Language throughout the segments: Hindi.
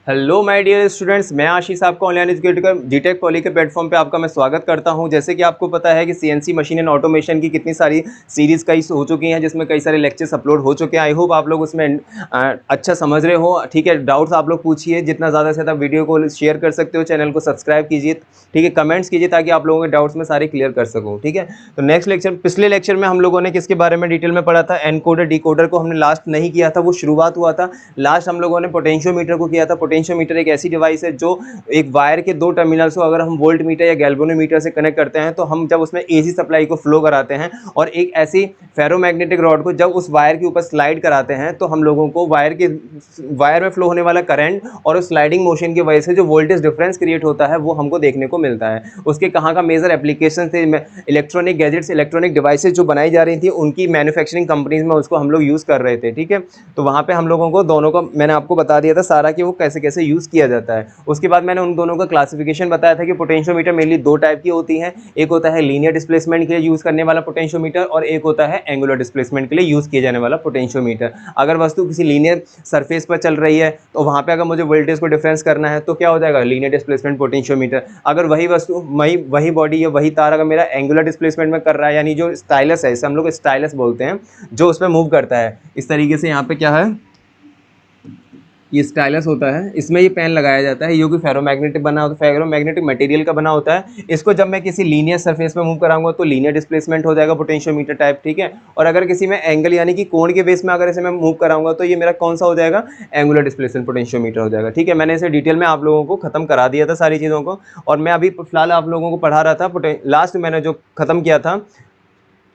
हेलो माय डियर स्टूडेंट्स, मैं आशीष आपका ऑनलाइन एजुकेटर जीटेक पॉली के प्लेटफॉर्म पे आपका मैं स्वागत करता हूं। जैसे कि आपको पता है कि सीएनसी मशीन एंड ऑटोमेशन की कितनी सारी सीरीज़ कई हो चुकी हैं, जिसमें कई सारे लेक्चर्स अपलोड हो चुके हैं। आई होप आप लोग उसमें अच्छा समझ रहे हो। ठीक है, डाउट्स आप लोग पूछिए, जितना ज़्यादा से ज़्यादा वीडियो को शेयर कर सकते हो, चैनल को सब्सक्राइब कीजिए, ठीक है, कमेंट्स कीजिए ताकि आप लोगों के डाउट्स में सारे क्लियर कर सकूँ। ठीक है, तो नेक्स्ट लेक्चर, पिछले लेक्चर में हम लोगों ने किसके बारे में डिटेल में पढ़ा था? एनकोडर डिकोडर को हमने लास्ट नहीं किया था, वो शुरुआत हुआ था। लास्ट हम लोगों ने पोटेंशियोमीटर को किया था। पोटेंशियोमीटर एक ऐसी डिवाइस है जो एक वायर के दो टर्मिनल्स को अगर हम वोल्ट मीटर या गैल्वेनोमीटर से कनेक्ट करते हैं, तो हम जब उसमें एसी सप्लाई को फ्लो कराते हैं और एक ऐसी फेरोमैग्नेटिक रॉड को जब उस वायर के ऊपर स्लाइड कराते हैं, तो हम लोगों को वायर में फ्लो होने वाला करंट और उस स्लाइडिंग मोशन की वजह से जो वोल्टेज डिफरेंस क्रिएट होता है वो हमको देखने को मिलता है। उसके कहाँ का मेजर एप्लीकेशन थे? इलेक्ट्रॉनिक गैजेट्स, इलेक्ट्रॉनिक डिवाइसेज जो बनाई जा रही थी, उनकी मैन्युफैक्चरिंग कंपनीज में उसको हम लोग यूज़ कर रहे थे। ठीक है, तो वहाँ पे हम लोगों को दोनों का मैंने आपको बता दिया था सारा कि वो कैसे कैसे यूज़ किया जाता है। उसके बाद मैंने उन दोनों का क्लासिफिकेशन बताया था कि पोटेंशियोमीटर मेनली दो टाइप की होती हैं। एक होता है लीनियर डिस्प्लेसमेंट के लिए यूज़ करने वाला पोटेंशियोमीटर और एक होता है एंगुलर डिस्प्लेसमेंट के लिए यूज़ किए जाने वाला पोटेंशियोमीटर। अगर वस्तु किसी लीनियर सरफेस पर चल रही है तो वहाँ पे अगर मुझे वोल्टेज को डिफरेंस करना है तो क्या हो जाएगा? Linear displacement potentiometer. अगर वही वस्तु वही बॉडी या वही तार अगर मेरा एंगुलर डिस्प्लेसमेंट में कर रहा है, यानी जो स्टाइलस है, इसे हम लोग स्टाइलस बोलते हैं, जो उसमें मूव करता है इस तरीके से, यहाँ पे क्या है, ये स्टाइलस होता है, इसमें ये पेन लगाया जाता है, ये भी फेरोमैग्नेटिक बना होता है, फेरोमैग्नेटिक मटेरियल का बना होता है। इसको जब मैं किसी लीनियर सरफेस पे मूव कराऊंगा तो लीनियर डिस्प्लेसमेंट हो जाएगा पोटेंशियोमीटर टाइप। ठीक है, और अगर किसी में एंगल यानी कि कोण के बेस में अगर इसे मैं मूव कराऊंगा तो ये मेरा कौन सा हो जाएगा? एंगुलर डिस्प्लेसमेंट पोटेंशियोमीटर हो जाएगा। ठीक है, मैंने इसे डिटेल में आप लोगों को खत्म करा दिया था सारी चीज़ों को, और मैं अभी फिलहाल आप लोगों को पढ़ा रहा था। लास्ट मैंने जो खत्म किया था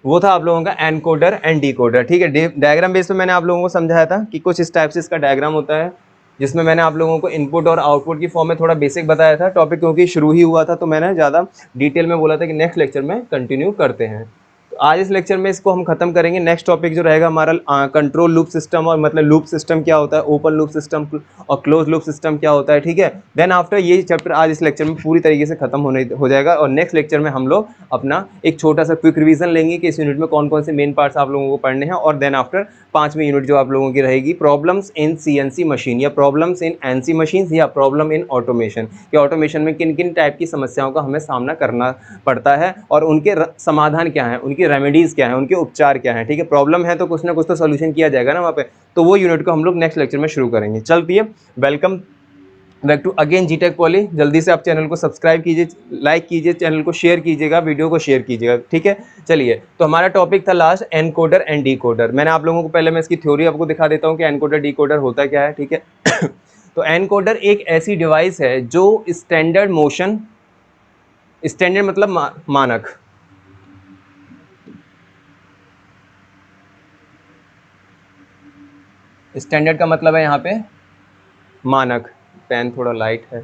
वो था आप लोगों का एनकोडर एंड डिकोडर। ठीक है, डायग्राम बेस पे मैंने आप लोगों को समझाया था कि कुछ इस टाइप से इसका डायग्राम होता है, जिसमें मैंने आप लोगों को इनपुट और आउटपुट की फॉर्म में थोड़ा बेसिक बताया था। टॉपिक क्योंकि शुरू ही हुआ था तो मैंने ज़्यादा डिटेल में बोला था कि नेक्स्ट लेक्चर में कंटिन्यू करते हैं। तो आज इस लेक्चर में इसको हम खत्म करेंगे। नेक्स्ट टॉपिक जो रहेगा हमारा कंट्रोल लूप सिस्टम, और मतलब लूप सिस्टम क्या होता है, ओपन लूप सिस्टम और क्लोज लूप सिस्टम क्या होता है। ठीक है, देन आफ्टर ये चैप्टर आज इस लेक्चर में पूरी तरीके से खत्म हो जाएगा, और नेक्स्ट लेक्चर में हम लोग अपना एक छोटा सा क्विक रिवीजन लेंगे कि इस यूनिट में कौन कौन से मेन पार्ट्स आप लोगों को पढ़ने हैं। और देन आफ्टर 5वीं यूनिट जो आप लोगों की रहेगी प्रॉब्लम्स इन सीएनसी मशीन या प्रॉब्लम्स इन एनसी मशीन या प्रॉब्लम इन ऑटोमेशन, कि ऑटोमेशन में किन किन टाइप की समस्याओं का हमें सामना करना पड़ता है और उनके समाधान क्या है, उनकी रेमेडीज़ क्या है, उनके उपचार क्या है। ठीक है, प्रॉब्लम है तो कुछ ना कुछ तो सोल्यूशन किया जाएगा ना वहाँ पे। तो वो यूनिट को हम लोग नेक्स्ट लेक्चर में शुरू करेंगे। चलती है, वेलकम बैक टू अगेन जीटेक पॉली। जल्दी से आप चैनल को सब्सक्राइब कीजिए, लाइक कीजिए, चैनल को शेयर कीजिएगा, वीडियो को शेयर कीजिएगा। ठीक है, चलिए, तो हमारा टॉपिक था लास्ट एनकोडर एंड डिकोडर। मैंने आप लोगों को पहले मैं इसकी थ्योरी आपको दिखा देता हूँ कि एनकोडर डिकोडर होता क्या है। ठीक है तो एनकोडर एक ऐसी डिवाइस है जो स्टैंडर्ड मोशन, स्टैंडर्ड मतलब मानक, स्टैंडर्ड का मतलब है यहाँ पे मानक। पेन थोड़ा लाइट है।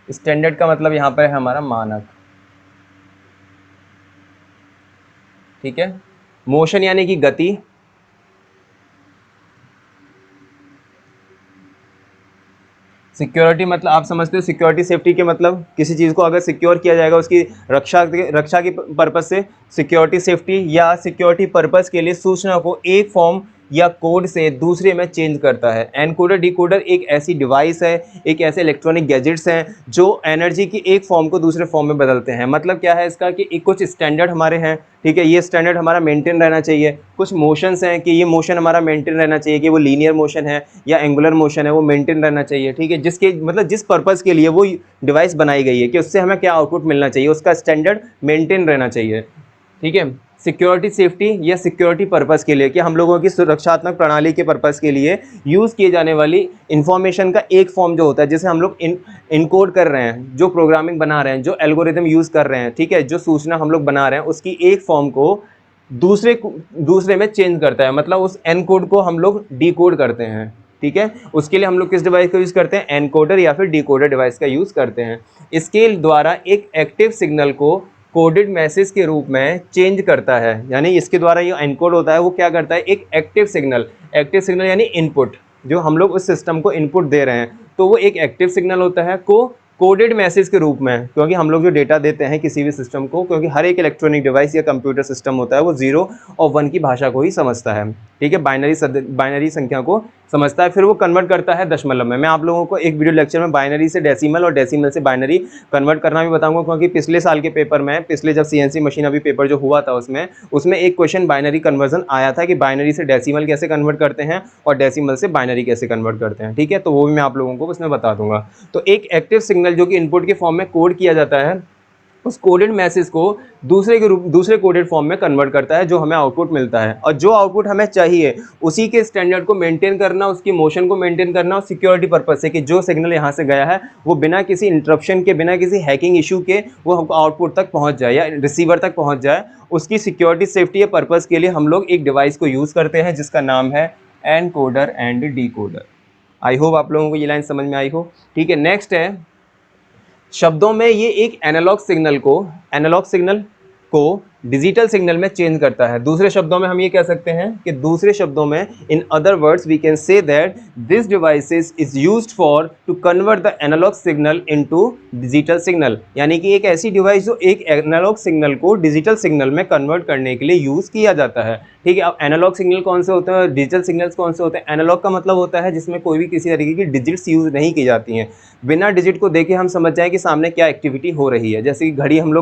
स्टैंडर्ड का मतलब यहाँ पर है हमारा मानक। ठीक है, मोशन यानी कि गति, सिक्योरिटी मतलब आप समझते हो, सिक्योरिटी सेफ्टी के मतलब किसी चीज़ को अगर सिक्योर किया जाएगा उसकी रक्षा की पर्पज़ से, सिक्योरिटी सेफ्टी या सिक्योरिटी पर्पज़ के लिए सूचना को एक फॉर्म या कोड से दूसरे में चेंज करता है। एनकोडर डिकोडर एक ऐसी डिवाइस है, एक ऐसे इलेक्ट्रॉनिक गैजेट्स हैं जो एनर्जी की एक फॉर्म को दूसरे फॉर्म में बदलते हैं। मतलब क्या है इसका कि एक कुछ स्टैंडर्ड हमारे हैं। ठीक है, ये स्टैंडर्ड हमारा मेंटेन रहना चाहिए। कुछ मोशंस हैं कि ये मोशन हमारा मेंटेन रहना चाहिए, कि वो लीनियर मोशन है या एंगुलर मोशन है, वो मेंटेन रहना चाहिए। ठीक है, जिसके मतलब जिस पर्पज़ के लिए वो डिवाइस बनाई गई है कि उससे हमें क्या आउटपुट मिलना चाहिए, उसका स्टैंडर्ड मेंटेन रहना चाहिए। ठीक है, सिक्योरिटी सेफ्टी या सिक्योरिटी पर्पज़ के लिए, कि हम लोगों की सुरक्षात्मक प्रणाली के पर्पज़ के लिए यूज़ किए जाने वाली इंफॉर्मेशन का एक फॉर्म जो होता है, जिसे हम लोग इनकोड कर रहे हैं, जो प्रोग्रामिंग बना रहे हैं, जो एल्गोरिथम यूज़ कर रहे हैं। ठीक है, जो सूचना हम लोग बना रहे हैं उसकी एक फॉर्म को दूसरे में चेंज करता है। मतलब उस एन कोड को हम लोग डी कोड करते हैं। ठीक है, उसके लिए हम लोग किस डिवाइस का यूज़ करते हैं? एनकोडर या फिर डिकोडर डिवाइस का यूज़ करते हैं। इसके द्वारा एक एक्टिव सिग्नल को कोडेड मैसेज के रूप में चेंज करता है, यानी इसके द्वारा ये एनकोड होता है, वो क्या करता है? एक एक्टिव सिग्नल यानी इनपुट, जो हम लोग उस सिस्टम को इनपुट दे रहे हैं, तो वो एक एक्टिव सिग्नल होता है, को कोडेड मैसेज के रूप में, क्योंकि हम लोग जो डेटा देते हैं किसी भी सिस्टम को, क्योंकि हर एक इलेक्ट्रॉनिक डिवाइस या कंप्यूटर सिस्टम होता है वो 0 और 1 की भाषा को ही समझता है, ठीक है, बाइनरी संख्या को समझता है, फिर वो कन्वर्ट करता है दशमलव में। मैं आप लोगों को एक वीडियो लेक्चर में बाइनरी से डेसिमल और डेसिमल से बाइनरी कन्वर्ट करना भी बताऊंगा, क्योंकि पिछले साल के पेपर में, पिछले जब सीएनसी मशीन अभी पेपर जो हुआ था उसमें एक क्वेश्चन बाइनरी कन्वर्जन आया था कि बाइनरी से डेसिमल कैसे कन्वर्ट करते हैं और डेसिमल से बाइनरी कैसे कन्वर्ट करते हैं, ठीक है, तो वो भी मैं आप लोगों को उसमें बता दूंगा। तो एक एक्टिव सिग्नल जो कि इनपुट के फॉर्म में कोड किया जाता है, उस कोडेड मैसेज को दूसरे कोडेड फॉर्म में कन्वर्ट करता है, जो हमें आउटपुट मिलता है, और जो आउटपुट हमें चाहिए उसी के स्टैंडर्ड को मेंटेन करना, उसकी मोशन को मेंटेन करना, और सिक्योरिटी पर्पज से कि जो सिग्नल यहाँ से गया है वो बिना किसी इंटरप्शन के, बिना किसी हैकिंग इशू के वो हमको आउटपुट तक पहुँच जाए या रिसीवर तक पहुँच जाए, उसकी सिक्योरिटी सेफ्टी या पर्पज़ के लिए हम लोग एक डिवाइस को यूज़ करते हैं जिसका नाम है encoder and decoder. I hope आप लोगों को ये लाइन समझ में आई हो, ठीक है। नेक्स्ट है, शब्दों में ये एक एनालॉग सिग्नल को डिजिटल सिग्नल में चेंज करता है। दूसरे शब्दों में हम ये कह सकते हैं कि दूसरे शब्दों में, in other words we can say that this devices is used for to convert the analogue signal into digital signal, यानी कि एक ऐसी डिवाइस जो एक एनालॉग सिग्नल को डिजिटल सिग्नल में कन्वर्ट करने के लिए यूज़ किया जाता है, ठीक है। अब एनालॉग सिग्नल कौन से होते हैं, डिजिटल सिग्नल्स कौन से होते हैं? एनालॉग का मतलब होता है जिसमें कोई भी किसी तरीके की डिजिट्स यूज़ नहीं की जाती हैं, बिना डिजिट को देखे हम समझ जाएं कि सामने क्या एक्टिविटी हो रही है। जैसे कि घड़ी, हम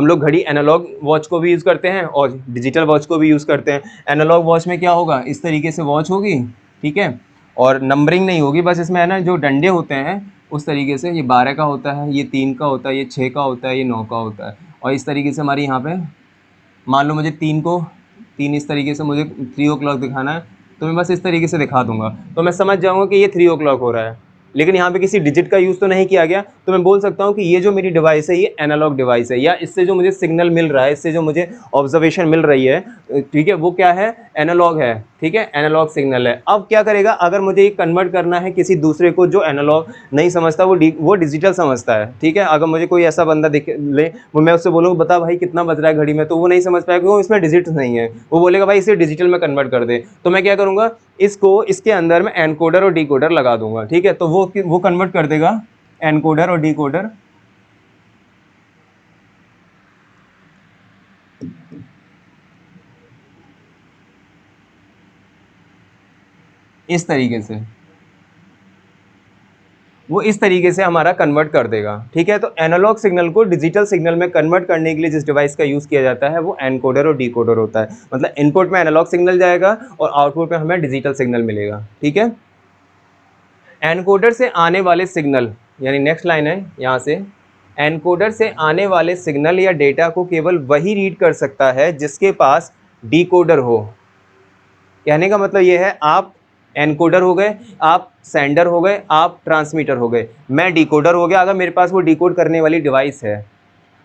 लोग घड़ी एनालॉग वॉच को भी यूज़ करते हैं और डिजिटल वॉच को भी यूज़ करते हैं। एनालॉग वॉच में क्या होगा, इस तरीके से वॉच होगी, ठीक है, और नंबरिंग नहीं होगी, बस इसमें है ना जो डंडे होते हैं उस तरीके से, ये 12 का होता है, ये 3 का होता है, ये 6 का होता है, ये 9 का होता है, और इस तरीके से हमारी यहाँ पे, मान लो मुझे 3 इस तरीके से मुझे 3 o'clock दिखाना है, तो मैं बस इस तरीके से दिखा दूंगा तो मैं समझ जाऊंगा कि ये 3 o'clock हो रहा है, लेकिन यहाँ पे किसी डिजिट का यूज़ तो नहीं किया गया, तो मैं बोल सकता हूँ कि ये जो मेरी डिवाइस है ये एनालॉग डिवाइस है, या इससे जो मुझे सिग्नल मिल रहा है, इससे जो मुझे ऑब्जर्वेशन मिल रही है, ठीक है, वो क्या है, एनालॉग है, ठीक है, एनालॉग सिग्नल है। अब क्या करेगा, अगर मुझे ये कन्वर्ट करना है किसी दूसरे को जो एनालॉग नहीं समझता, वो डिजिटल समझता है, ठीक है। अगर मुझे कोई ऐसा बंदा दिख ले, वो मैं उससे बोलूँगा बता भाई कितना बज रहा है घड़ी में, तो वो नहीं समझ पाएगा क्योंकि इसमें डिजिट नहीं है, वो बोलेगा भाई इसे डिजिटल में कन्वर्ट कर दे, तो मैं क्या करूँगा, इसके अंदर में एनकोडर और डिकोडर लगा दूंगा, ठीक है, तो वो कन्वर्ट कर देगा एनकोडर और डिकोडर इस तरीके से, वो इस तरीके से हमारा कन्वर्ट कर देगा, ठीक है। तो एनालॉग सिग्नल को डिजिटल सिग्नल में कन्वर्ट करने के लिए जिस डिवाइस का यूज़ किया जाता है वो एनकोडर और डिकोडर होता है, मतलब इनपुट में एनालॉग सिग्नल जाएगा और आउटपुट में हमें डिजिटल सिग्नल मिलेगा, ठीक है। एनकोडर से आने वाले सिग्नल, यानी नेक्स्ट लाइन है यहाँ से, एनकोडर से आने वाले सिग्नल या डेटा को केवल वही रीड कर सकता है जिसके पास डिकोडर हो। कहने का मतलब ये है, आप एनकोडर हो गए, आप सेंडर हो गए, आप ट्रांसमीटर हो गए, मैं डिकोडर हो गया अगर मेरे पास वो डिकोड करने वाली डिवाइस है।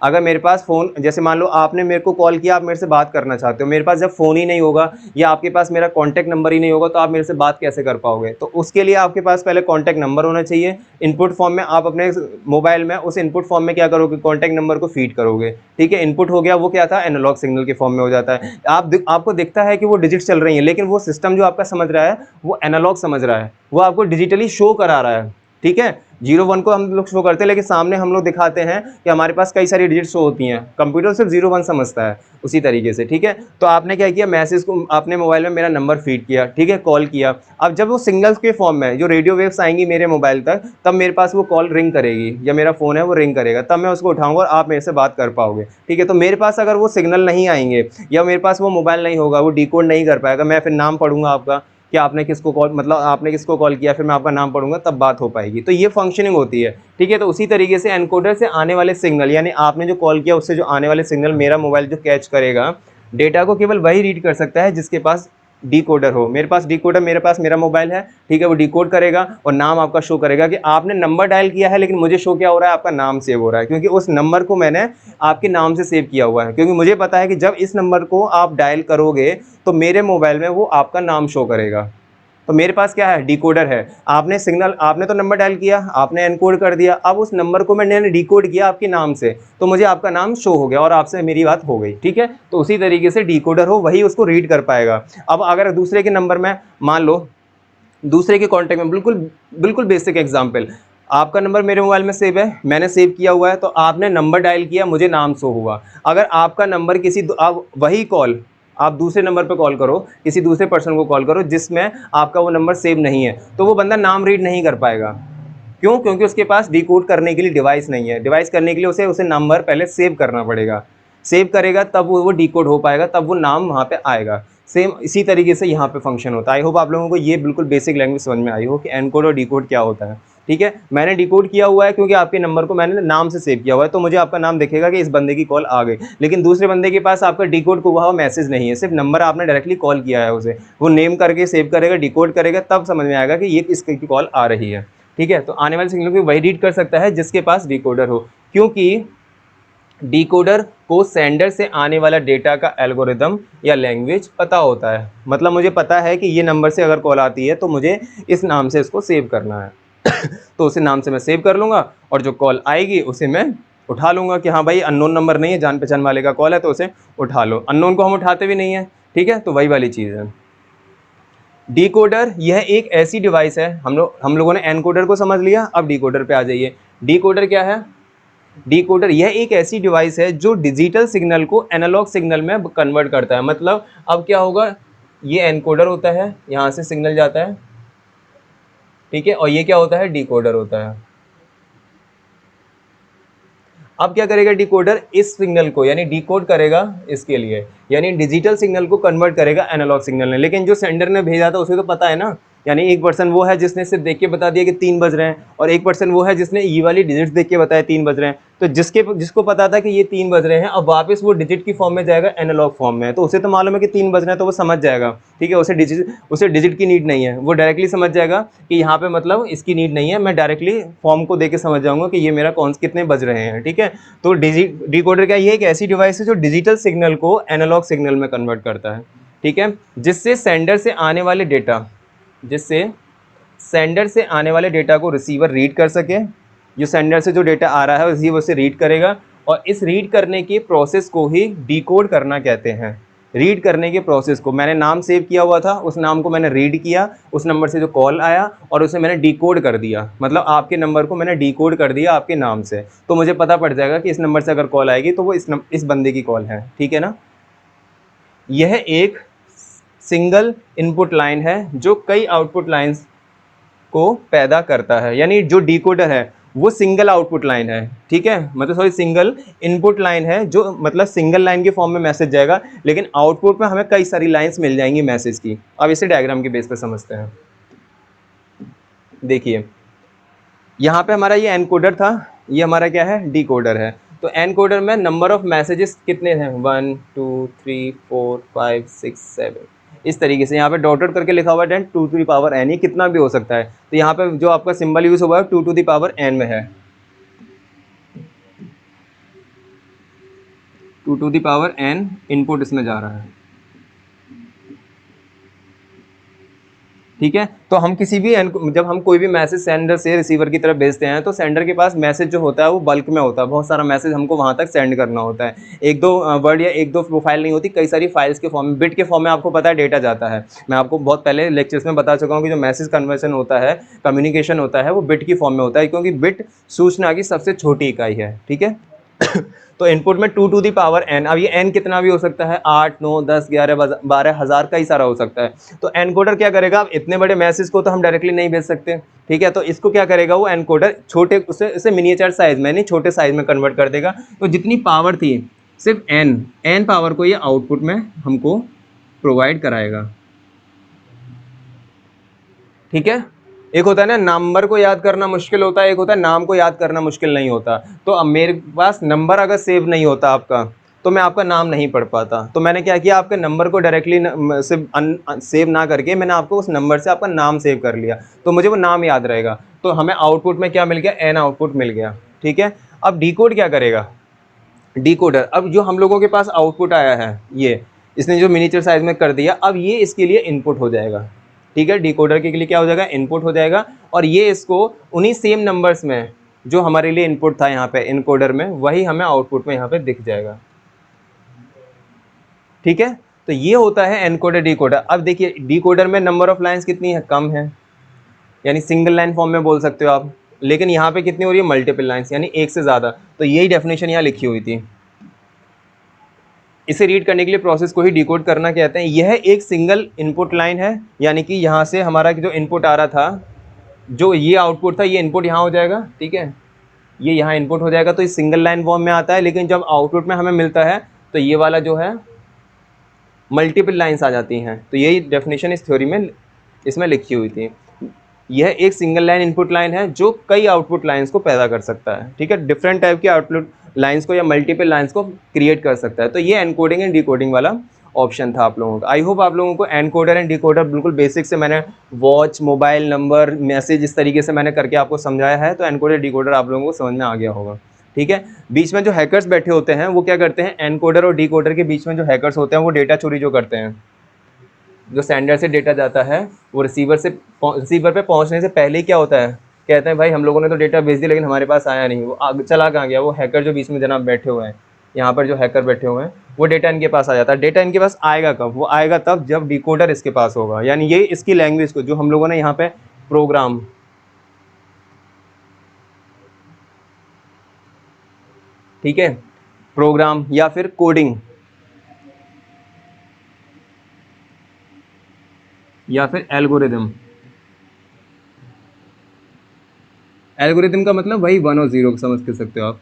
अगर मेरे पास फ़ोन, जैसे मान लो आपने मेरे को कॉल किया, आप मेरे से बात करना चाहते हो, मेरे पास जब फ़ोन ही नहीं होगा या आपके पास मेरा कॉन्टैक्ट नंबर ही नहीं होगा तो आप मेरे से बात कैसे कर पाओगे? तो उसके लिए आपके पास पहले कॉन्टैक्ट नंबर होना चाहिए। इनपुट फॉर्म में आप अपने मोबाइल में उस इनपुट फॉर्म में क्या करोगे, कॉन्टैक्ट नंबर को फीड करोगे, ठीक है। इनपुट हो गया, वो क्या था, एनालॉग सिग्नल के फॉर्म में हो जाता है। आपको दिखता है कि वो डिजिट चल रही है, लेकिन वो सिस्टम जो आपका समझ रहा है वो एनालॉग समझ रहा है, वो आपको डिजिटली शो करा रहा है, ठीक है। 0 1 को हम लोग शो करते हैं, लेकिन सामने हम लोग दिखाते हैं कि हमारे पास कई सारी डिजिट शो होती हैं, कंप्यूटर सिर्फ 0 1 समझता है उसी तरीके से, ठीक है। तो आपने क्या किया, मैसेज को आपने मोबाइल में मेरा नंबर फीड किया, ठीक है, कॉल किया। अब जब वो सिग्नल्स के फॉर्म में जो रेडियो वेव्स आएंगी मेरे मोबाइल तक, तब मेरे पास वो कॉल रिंग करेगी, या मेरा फ़ोन है वो रिंग करेगा, तब मैं उसको उठाऊंगा और आप मेरे से बात कर पाओगे, ठीक है। तो मेरे पास अगर वो सिग्नल नहीं आएंगे या मेरे पास वो मोबाइल नहीं होगा, वो डिकोड नहीं कर पाएगा, मैं फिर नाम पढ़ूंगा आपका कि आपने किसको कॉल, मतलब आपने किसको कॉल किया, फिर मैं आपका नाम पढ़ूंगा तब बात हो पाएगी। तो ये फंक्शनिंग होती है, ठीक है। तो उसी तरीके से एनकोडर से आने वाले सिग्नल, यानी आपने जो कॉल किया उससे जो आने वाले सिग्नल मेरा मोबाइल जो कैच करेगा, डेटा को केवल वही रीड कर सकता है जिसके पास डिकोडर हो। मेरे पास डिकोडर, मेरे पास मेरा मोबाइल है, ठीक है, वो डिकोड करेगा और नाम आपका शो करेगा कि आपने नंबर डायल किया है, लेकिन मुझे शो क्या हो रहा है, आपका नाम सेव हो रहा है, क्योंकि उस नंबर को मैंने आपके नाम से सेव किया हुआ है, क्योंकि मुझे पता है कि जब इस नंबर को आप डायल करोगे तो मेरे मोबाइल में वो आपका नाम शो करेगा। तो मेरे पास क्या है, डिकोडर है। आपने तो नंबर डायल किया, आपने एनकोड कर दिया, अब उस नंबर को मैंने डिकोड किया आपके नाम से, तो मुझे आपका नाम शो हो गया और आपसे मेरी बात हो गई, ठीक है। तो उसी तरीके से डिकोडर हो वही उसको रीड कर पाएगा। अब अगर दूसरे के नंबर में, मान लो दूसरे के कॉन्टैक्ट में, बिल्कुल बेसिक एग्जाम्पल, आपका नंबर मेरे मोबाइल में सेव है, मैंने सेव किया हुआ है, तो आपने नंबर डायल किया, मुझे नाम शो हुआ। अगर आपका नंबर किसी आप वही कॉल आप दूसरे नंबर पे कॉल करो, किसी दूसरे पर्सन को कॉल करो जिसमें आपका वो नंबर सेव नहीं है, तो वो बंदा नाम रीड नहीं कर पाएगा। क्यों? क्योंकि उसके पास डिकोड करने के लिए डिवाइस नहीं है। डिवाइस करने के लिए उसे नंबर पहले सेव करना पड़ेगा। सेव करेगा तब वो डिकोड हो पाएगा, तब वो नाम वहाँ पे आएगा। सेम इसी तरीके से यहाँ पे फंक्शन होता है। आई होप आप लोगों को ये बिल्कुल बेसिक लैंग्वेज समझ में आई हो कि एनकोड और डिकोड क्या होता है। ठीक है, मैंने डिकोड किया हुआ है क्योंकि आपके नंबर को मैंने नाम से सेव किया हुआ है, तो मुझे आपका नाम दिखेगा कि इस बंदे की कॉल आ गई। लेकिन दूसरे बंदे के पास आपका डिकोड हुआ हुआ मैसेज नहीं है, सिर्फ नंबर आपने डायरेक्टली कॉल किया है उसे, वो नेम करके सेव करेगा, डिकोड करेगा, तब समझ में आएगा कि ये किसकी कॉल आ रही है। ठीक है, तो आने वाले सिग्नल को वही रीड कर सकता है जिसके पास डिकोडर हो, क्योंकि डिकोडर को सेंडर से आने वाला डेटा का एल्गोरिदम या लैंग्वेज पता होता है। मतलब मुझे पता है कि ये नंबर से अगर कॉल आती है तो मुझे इस नाम से इसको सेव करना है तो उसे नाम से मैं सेव कर लूँगा, और जो कॉल आएगी उसे मैं उठा लूँगा कि हाँ भाई अननोन नंबर नहीं है, जान पहचान वाले का कॉल है, तो उसे उठा लो। अननोन को हम उठाते भी नहीं है। ठीक है, तो वही वाली चीज़ है। डिकोडर यह एक ऐसी डिवाइस है, हम लोगों ने एनकोडर को समझ लिया, अब डिकोडर पे आ जाइए। डिकोडर क्या है? डिकोडर यह एक ऐसी डिवाइस है जो डिजिटल सिग्नल को एनालॉग सिग्नल में कन्वर्ट करता है। मतलब अब क्या होगा, ये एनकोडर होता है, यहाँ से सिग्नल जाता है, ठीक है, और ये क्या होता है, डिकोडर होता है। अब क्या करेगा डिकोडर, इस सिग्नल को यानी डिकोड करेगा इसके लिए, यानी डिजिटल सिग्नल को कन्वर्ट करेगा एनालॉग सिग्नल में। लेकिन जो सेंडर ने भेजा था उसे तो पता है ना, यानी एक पर्सन वो है जिसने सिर्फ देख के बता दिया कि 3 बज रहे हैं, और एक पर्सन वो है जिसने ये वाली डिजिट्स देख के बताया 3 बज रहे हैं। तो जिसको पता था कि ये 3 बज रहे हैं, अब वापस वो डिजिट की फॉर्म में जाएगा, एनालॉग फॉर्म में, तो उसे तो मालूम है कि 3 बज रहे हैं, तो वो समझ जाएगा। ठीक है, उसे डिजिट की नीड नहीं है, वो डायरेक्टली समझ जाएगा कि यहाँ पे मतलब इसकी नीड नहीं है, मैं डायरेक्टली फॉर्म को देख के समझ जाऊंगा कि ये मेरा कितने बज रहे हैं। ठीक है, तो डिकोडर क्या, ये एक ऐसी डिवाइस है जो डिजिटल सिग्नल को एनालॉग सिग्नल में कन्वर्ट करता है। ठीक है, जिससे सेंडर से आने वाले डेटा को रिसीवर रीड कर सके। जो सेंडर से जो डेटा आ रहा है रिसीवर उसे रीड करेगा, और इस रीड करने के प्रोसेस को ही डिकोड करना कहते हैं। रीड करने के प्रोसेस को, मैंने नाम सेव किया हुआ था, उस नाम को मैंने रीड किया, उस नंबर से जो कॉल आया और उसे मैंने डिकोड कर दिया, मतलब आपके नंबर को मैंने डिकोड कर दिया आपके नाम से, तो मुझे पता पड़ जाएगा कि इस नंबर से अगर कॉल आएगी तो वो इस बंदे की कॉल है। ठीक है ना, यह एक सिंगल इनपुट लाइन है जो कई आउटपुट लाइंस को पैदा करता है। यानी जो डिकोडर है वो सिंगल आउटपुट लाइन है। ठीक है, मतलब सॉरी सिंगल इनपुट लाइन है, जो मतलब सिंगल लाइन के फॉर्म में मैसेज जाएगा, लेकिन आउटपुट में हमें कई सारी लाइंस मिल जाएंगी मैसेज की। अब इसे डायग्राम के बेस पे समझते हैं। देखिए यहाँ पे हमारा ये एनकोडर था, ये हमारा क्या है, डिकोडर है। तो एनकोडर में नंबर ऑफ मैसेजेस कितने हैं, 1 2 3 4 5 6 7, इस तरीके से यहाँ पे डॉटेड करके लिखा हुआ है 10 2 टू द पावर n, ये कितना भी हो सकता है। तो यहाँ पे जो आपका सिंबल यूज हुआ है 2 टू द पावर n में है, 2 to the power n input इसमें जा रहा है। ठीक है, तो हम जब हम कोई भी मैसेज सेंडर से रिसीवर की तरफ भेजते हैं, तो सेंडर के पास मैसेज जो होता है वो बल्क में होता है, बहुत सारा मैसेज हमको वहाँ तक सेंड करना होता है। एक दो वर्ड या एक दो फाइल नहीं होती, कई सारी फाइल्स के फॉर्म में, बिट के फॉर्म में आपको पता है डेटा जाता है। मैं आपको बहुत पहले लेक्चर्स में बता चुका हूँ कि जो मैसेज कन्वर्सन होता है, कम्युनिकेशन होता है, वो बिट की फॉर्म में होता है, क्योंकि बिट सूचना की सबसे छोटी इकाई है। ठीक है तो इनपुट में 2 टू दी पावर n, अब ये n कितना भी हो सकता है, 8 9 10 11 12 हज़ार, कई सारा हो सकता है। तो एनकोडर क्या करेगा, अब इतने बड़े मैसेज को तो हम डायरेक्टली नहीं भेज सकते। ठीक है, तो इसको क्या करेगा, वो एनकोडर छोटे उसे मिनिएचर साइज में, नहीं छोटे साइज में कन्वर्ट कर देगा। तो जितनी पावर थी सिर्फ n पावर को ये आउटपुट में हमको प्रोवाइड कराएगा। ठीक है, एक होता है ना नंबर को याद करना मुश्किल होता है, एक होता है नाम को याद करना मुश्किल नहीं होता। तो अब मेरे पास नंबर अगर सेव नहीं होता आपका, तो मैं आपका नाम नहीं पढ़ पाता। तो मैंने क्या किया, आपके नंबर को डायरेक्टली सेव ना करके मैंने आपको उस नंबर से आपका नाम सेव कर लिया, तो मुझे वो नाम याद रहेगा। तो हमें आउटपुट में क्या मिल गया, n आउटपुट मिल गया। ठीक है, अब डिकोड क्या करेगा, डिकोडर, अब जो हम लोगों के पास आउटपुट आया है, ये इसने जो मिनिएचर साइज में कर दिया, अब ये इसके लिए इनपुट हो जाएगा। ठीक है, डिकोडर के लिए क्या हो जाएगा, इनपुट हो जाएगा, और ये इसको उन्हीं सेम नंबर्स में जो हमारे लिए इनपुट था यहाँ पे इनकोडर में, वही हमें आउटपुट में यहाँ पे दिख जाएगा। ठीक है, तो ये होता है एनकोडर डिकोडर। अब देखिए डिकोडर में नंबर ऑफ लाइंस कितनी है, कम है, यानी सिंगल लाइन फॉर्म में बोल सकते हो आप। लेकिन यहाँ पे कितनी हो रही है, मल्टीपल लाइन्स, यानी एक से ज़्यादा। तो यही डेफिनेशन यहाँ लिखी हुई थी। इसे रीड करने के लिए प्रोसेस को ही डिकोड करना कहते हैं। यह एक सिंगल इनपुट लाइन है, यानी कि यहाँ से हमारा जो इनपुट आ रहा था, जो ये आउटपुट था, ये इनपुट यहाँ हो जाएगा, ठीक है, ये यहाँ इनपुट हो जाएगा, तो ये सिंगल लाइन फॉर्म में आता है। लेकिन जब आउटपुट में हमें मिलता है तो ये वाला जो है मल्टीपल लाइन्स आ जाती हैं। तो यही डेफिनेशन इस थ्योरी में इसमें लिखी हुई थी। यह एक सिंगल लाइन इनपुट लाइन है जो कई आउटपुट लाइन्स को पैदा कर सकता है, ठीक है, डिफरेंट टाइप के आउटपुट लाइन्स को या मल्टीपल लाइन्स को क्रिएट कर सकता है। तो ये एनकोडिंग एंड डिकोडिंग वाला ऑप्शन था आप लोगों का। आई होप आप लोगों को एनकोडर एंड डिकोडर बिल्कुल बेसिक से मैंने वॉच, मोबाइल नंबर, मैसेज, इस तरीके से मैंने करके आपको समझाया है। तो एनकोडर डिकोडर आप लोगों को समझ में आ गया होगा, ठीक है। बीच में जो हैकर्स बैठे होते हैं वो क्या करते हैं, एनकोडर और डिकोडर के बीच में जो हैकर्स होते हैं वो डेटा चोरी जो करते हैं। जो सेंडर से डेटा जाता है वो रिसीवर पे पहुंचने से पहले ही क्या होता है, कहते हैं भाई हम लोगों ने तो डेटा भेज दिया लेकिन हमारे पास आया नहीं, वो आगे चला कहाँ गया। वो हैकर जो बीच में जनाब बैठे हुए हैं, यहाँ पर जो हैकर बैठे हुए हैं, वो डेटा इनके पास आ जाता है। डेटा इनके पास आएगा कब, वो आएगा तब जब डिकोडर इसके पास होगा। यानी ये इसकी लैंग्वेज को जो हम लोगों ने यहाँ पे प्रोग्राम, ठीक है, प्रोग्राम या फिर कोडिंग या फिर एल्गोरिदम। एल्गोरिदम का मतलब वही 1 और 0 समझ के सकते हो आप।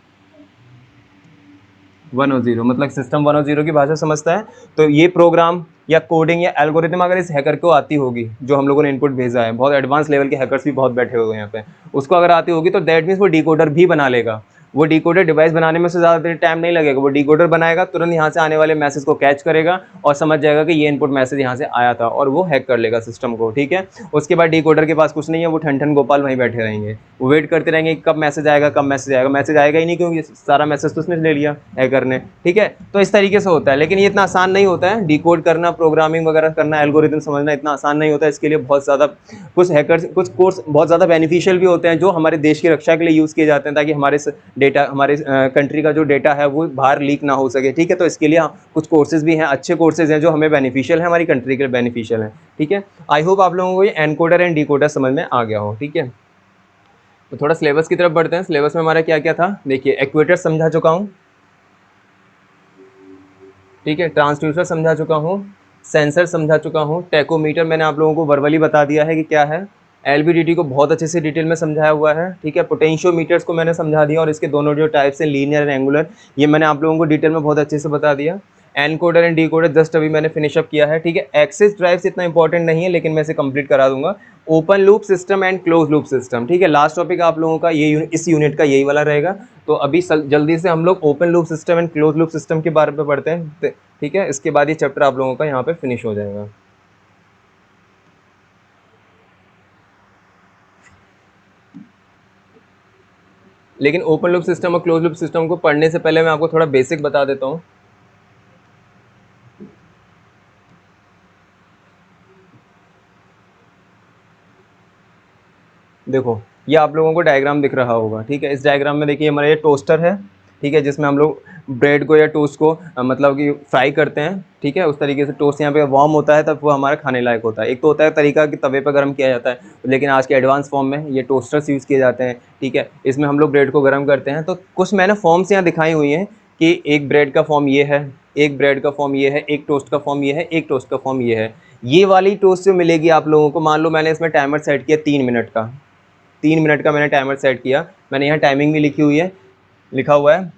1 और 0 मतलब सिस्टम 1 और 0 की भाषा समझता है। तो ये प्रोग्राम या कोडिंग या एल्गोरिदम अगर इस हैकर को आती होगी, जो हम लोगों ने इनपुट भेजा है, बहुत एडवांस लेवल के हैकर्स भी बहुत बैठे हुए हैं यहाँ पे, उसको अगर आती होगी तो दैट मीन्स वो डिकोडर भी बना लेगा। वो डिकोडर डिवाइस बनाने में से ज़्यादा देर टाइम नहीं लगेगा। वो डिकोडर बनाएगा, तुरंत यहाँ से आने वाले मैसेज को कैच करेगा और समझ जाएगा कि ये इनपुट मैसेज यहाँ से आया था, और वो हैक कर लेगा सिस्टम को, ठीक है। उसके बाद डिकोडर के पास कुछ नहीं है, वो ठन ठन गोपाल वहीं बैठे रहेंगे, वो वेट करते रहेंगे कब मैसेज आएगा, कब मैसेज आएगा। मैसेज आएगा ही नहीं क्योंकि सारा मैसेज तो उसने ले लिया हैकर ने, ठीक है। तो इस तरीके से होता है, लेकिन ये इतना आसान नहीं होता है। डिकोड करना, प्रोग्रामिंग वगैरह करना, एल्गोरिथम समझना इतना आसान नहीं होता है। इसके लिए बहुत ज़्यादा कुछ हैकर्स, कुछ कोर्स बहुत ज़्यादा बेनिफिशियल भी होते हैं जो हमारे देश की रक्षा के लिए यूज़ किए जाते हैं, ताकि हमारे डेटा, हमारे कंट्री का जो डेटा है वो बाहर लीक ना हो सके, ठीक है। तो इसके लिए कुछ कोर्सेज भी हैं, अच्छे कोर्सेज हैं जो हमें बेनिफिशियल है, हमारी कंट्री के लिए बेनिफिशियल है, ठीक है। आई होप आप लोगों को ये एनकोडर एंड डिकोडर समझ में आ गया हो, ठीक है। तो थोड़ा सिलेबस की तरफ बढ़ते हैं। सिलेबस में हमारा क्या क्या था, देखिए, एक्वेटर समझा चुका हूँ, ठीक है, ट्रांसड्यूसर समझा चुका हूँ, सेंसर समझा चुका हूँ, टैकोमीटर मैंने आप लोगों को वर्बली बता दिया है कि क्या है, एलवीडीटी को बहुत अच्छे से डिटेल में समझाया हुआ है, ठीक है। पोटेंशियोमीटर्स को मैंने समझा दिया, और इसके दोनों जो टाइप्स हैं, लीनियर एंड एंगुलर, ये मैंने आप लोगों को डिटेल में बहुत अच्छे से बता दिया। एनकोडर एंड डिकोडर जस्ट अभी मैंने फिनिशअप किया है, ठीक है। एक्सेस ड्राइव्स इतना इंपॉर्टेंट नहीं है, लेकिन मैं इसे कंप्लीट करा दूंगा। Open loop system and close loop system, ठीक है, लास्ट टॉपिक आप लोगों का ये इस यूनिट का यही वाला रहेगा। तो अभी जल्दी से हम लोग open loop system and close loop system के बारे में पढ़ते हैं, ठीक है। इसके बाद ये चैप्टर आप लोगों का यहाँ पे फिनिश हो जाएगा। लेकिन ओपन लूप सिस्टम और क्लोज लूप सिस्टम को पढ़ने से पहले मैं आपको थोड़ा बेसिक बता देता हूँ। देखो, ये आप लोगों को डायग्राम दिख रहा होगा, ठीक है। इस डायग्राम में देखिए हमारा ये टोस्टर है, ठीक है, जिसमें हम लोग ब्रेड को या टोस्ट को मतलब कि फ्राई करते हैं, ठीक है। उस तरीके से टोस्ट यहाँ पे वार्म होता है तब वो हमारा खाने लायक होता है। एक तो होता है तरीका कि तवे पर गर्म किया जाता है, लेकिन आज के एडवांस फॉर्म में ये टोस्टर्स यूज़ किए जाते हैं, ठीक है। इसमें हम लोग ब्रेड को गर्म करते हैं। तो कुछ मैंने फॉर्म्स यहाँ दिखाई हुई हैं कि एक ब्रेड का फॉर्म ये है, एक ब्रेड का फॉर्म ये है, एक टोस्ट का फॉर्म ये है, एक टोस्ट का फॉर्म ये है। ये वाली टोस्ट जो मिलेगी आप लोगों को, मान लो मैंने इसमें टाइमर सेट किया 3 मिनट का, 3 मिनट का मैंने टाइमर सेट किया। मैंने यहाँ टाइमिंग भी लिखी हुई है, लिखा हुआ है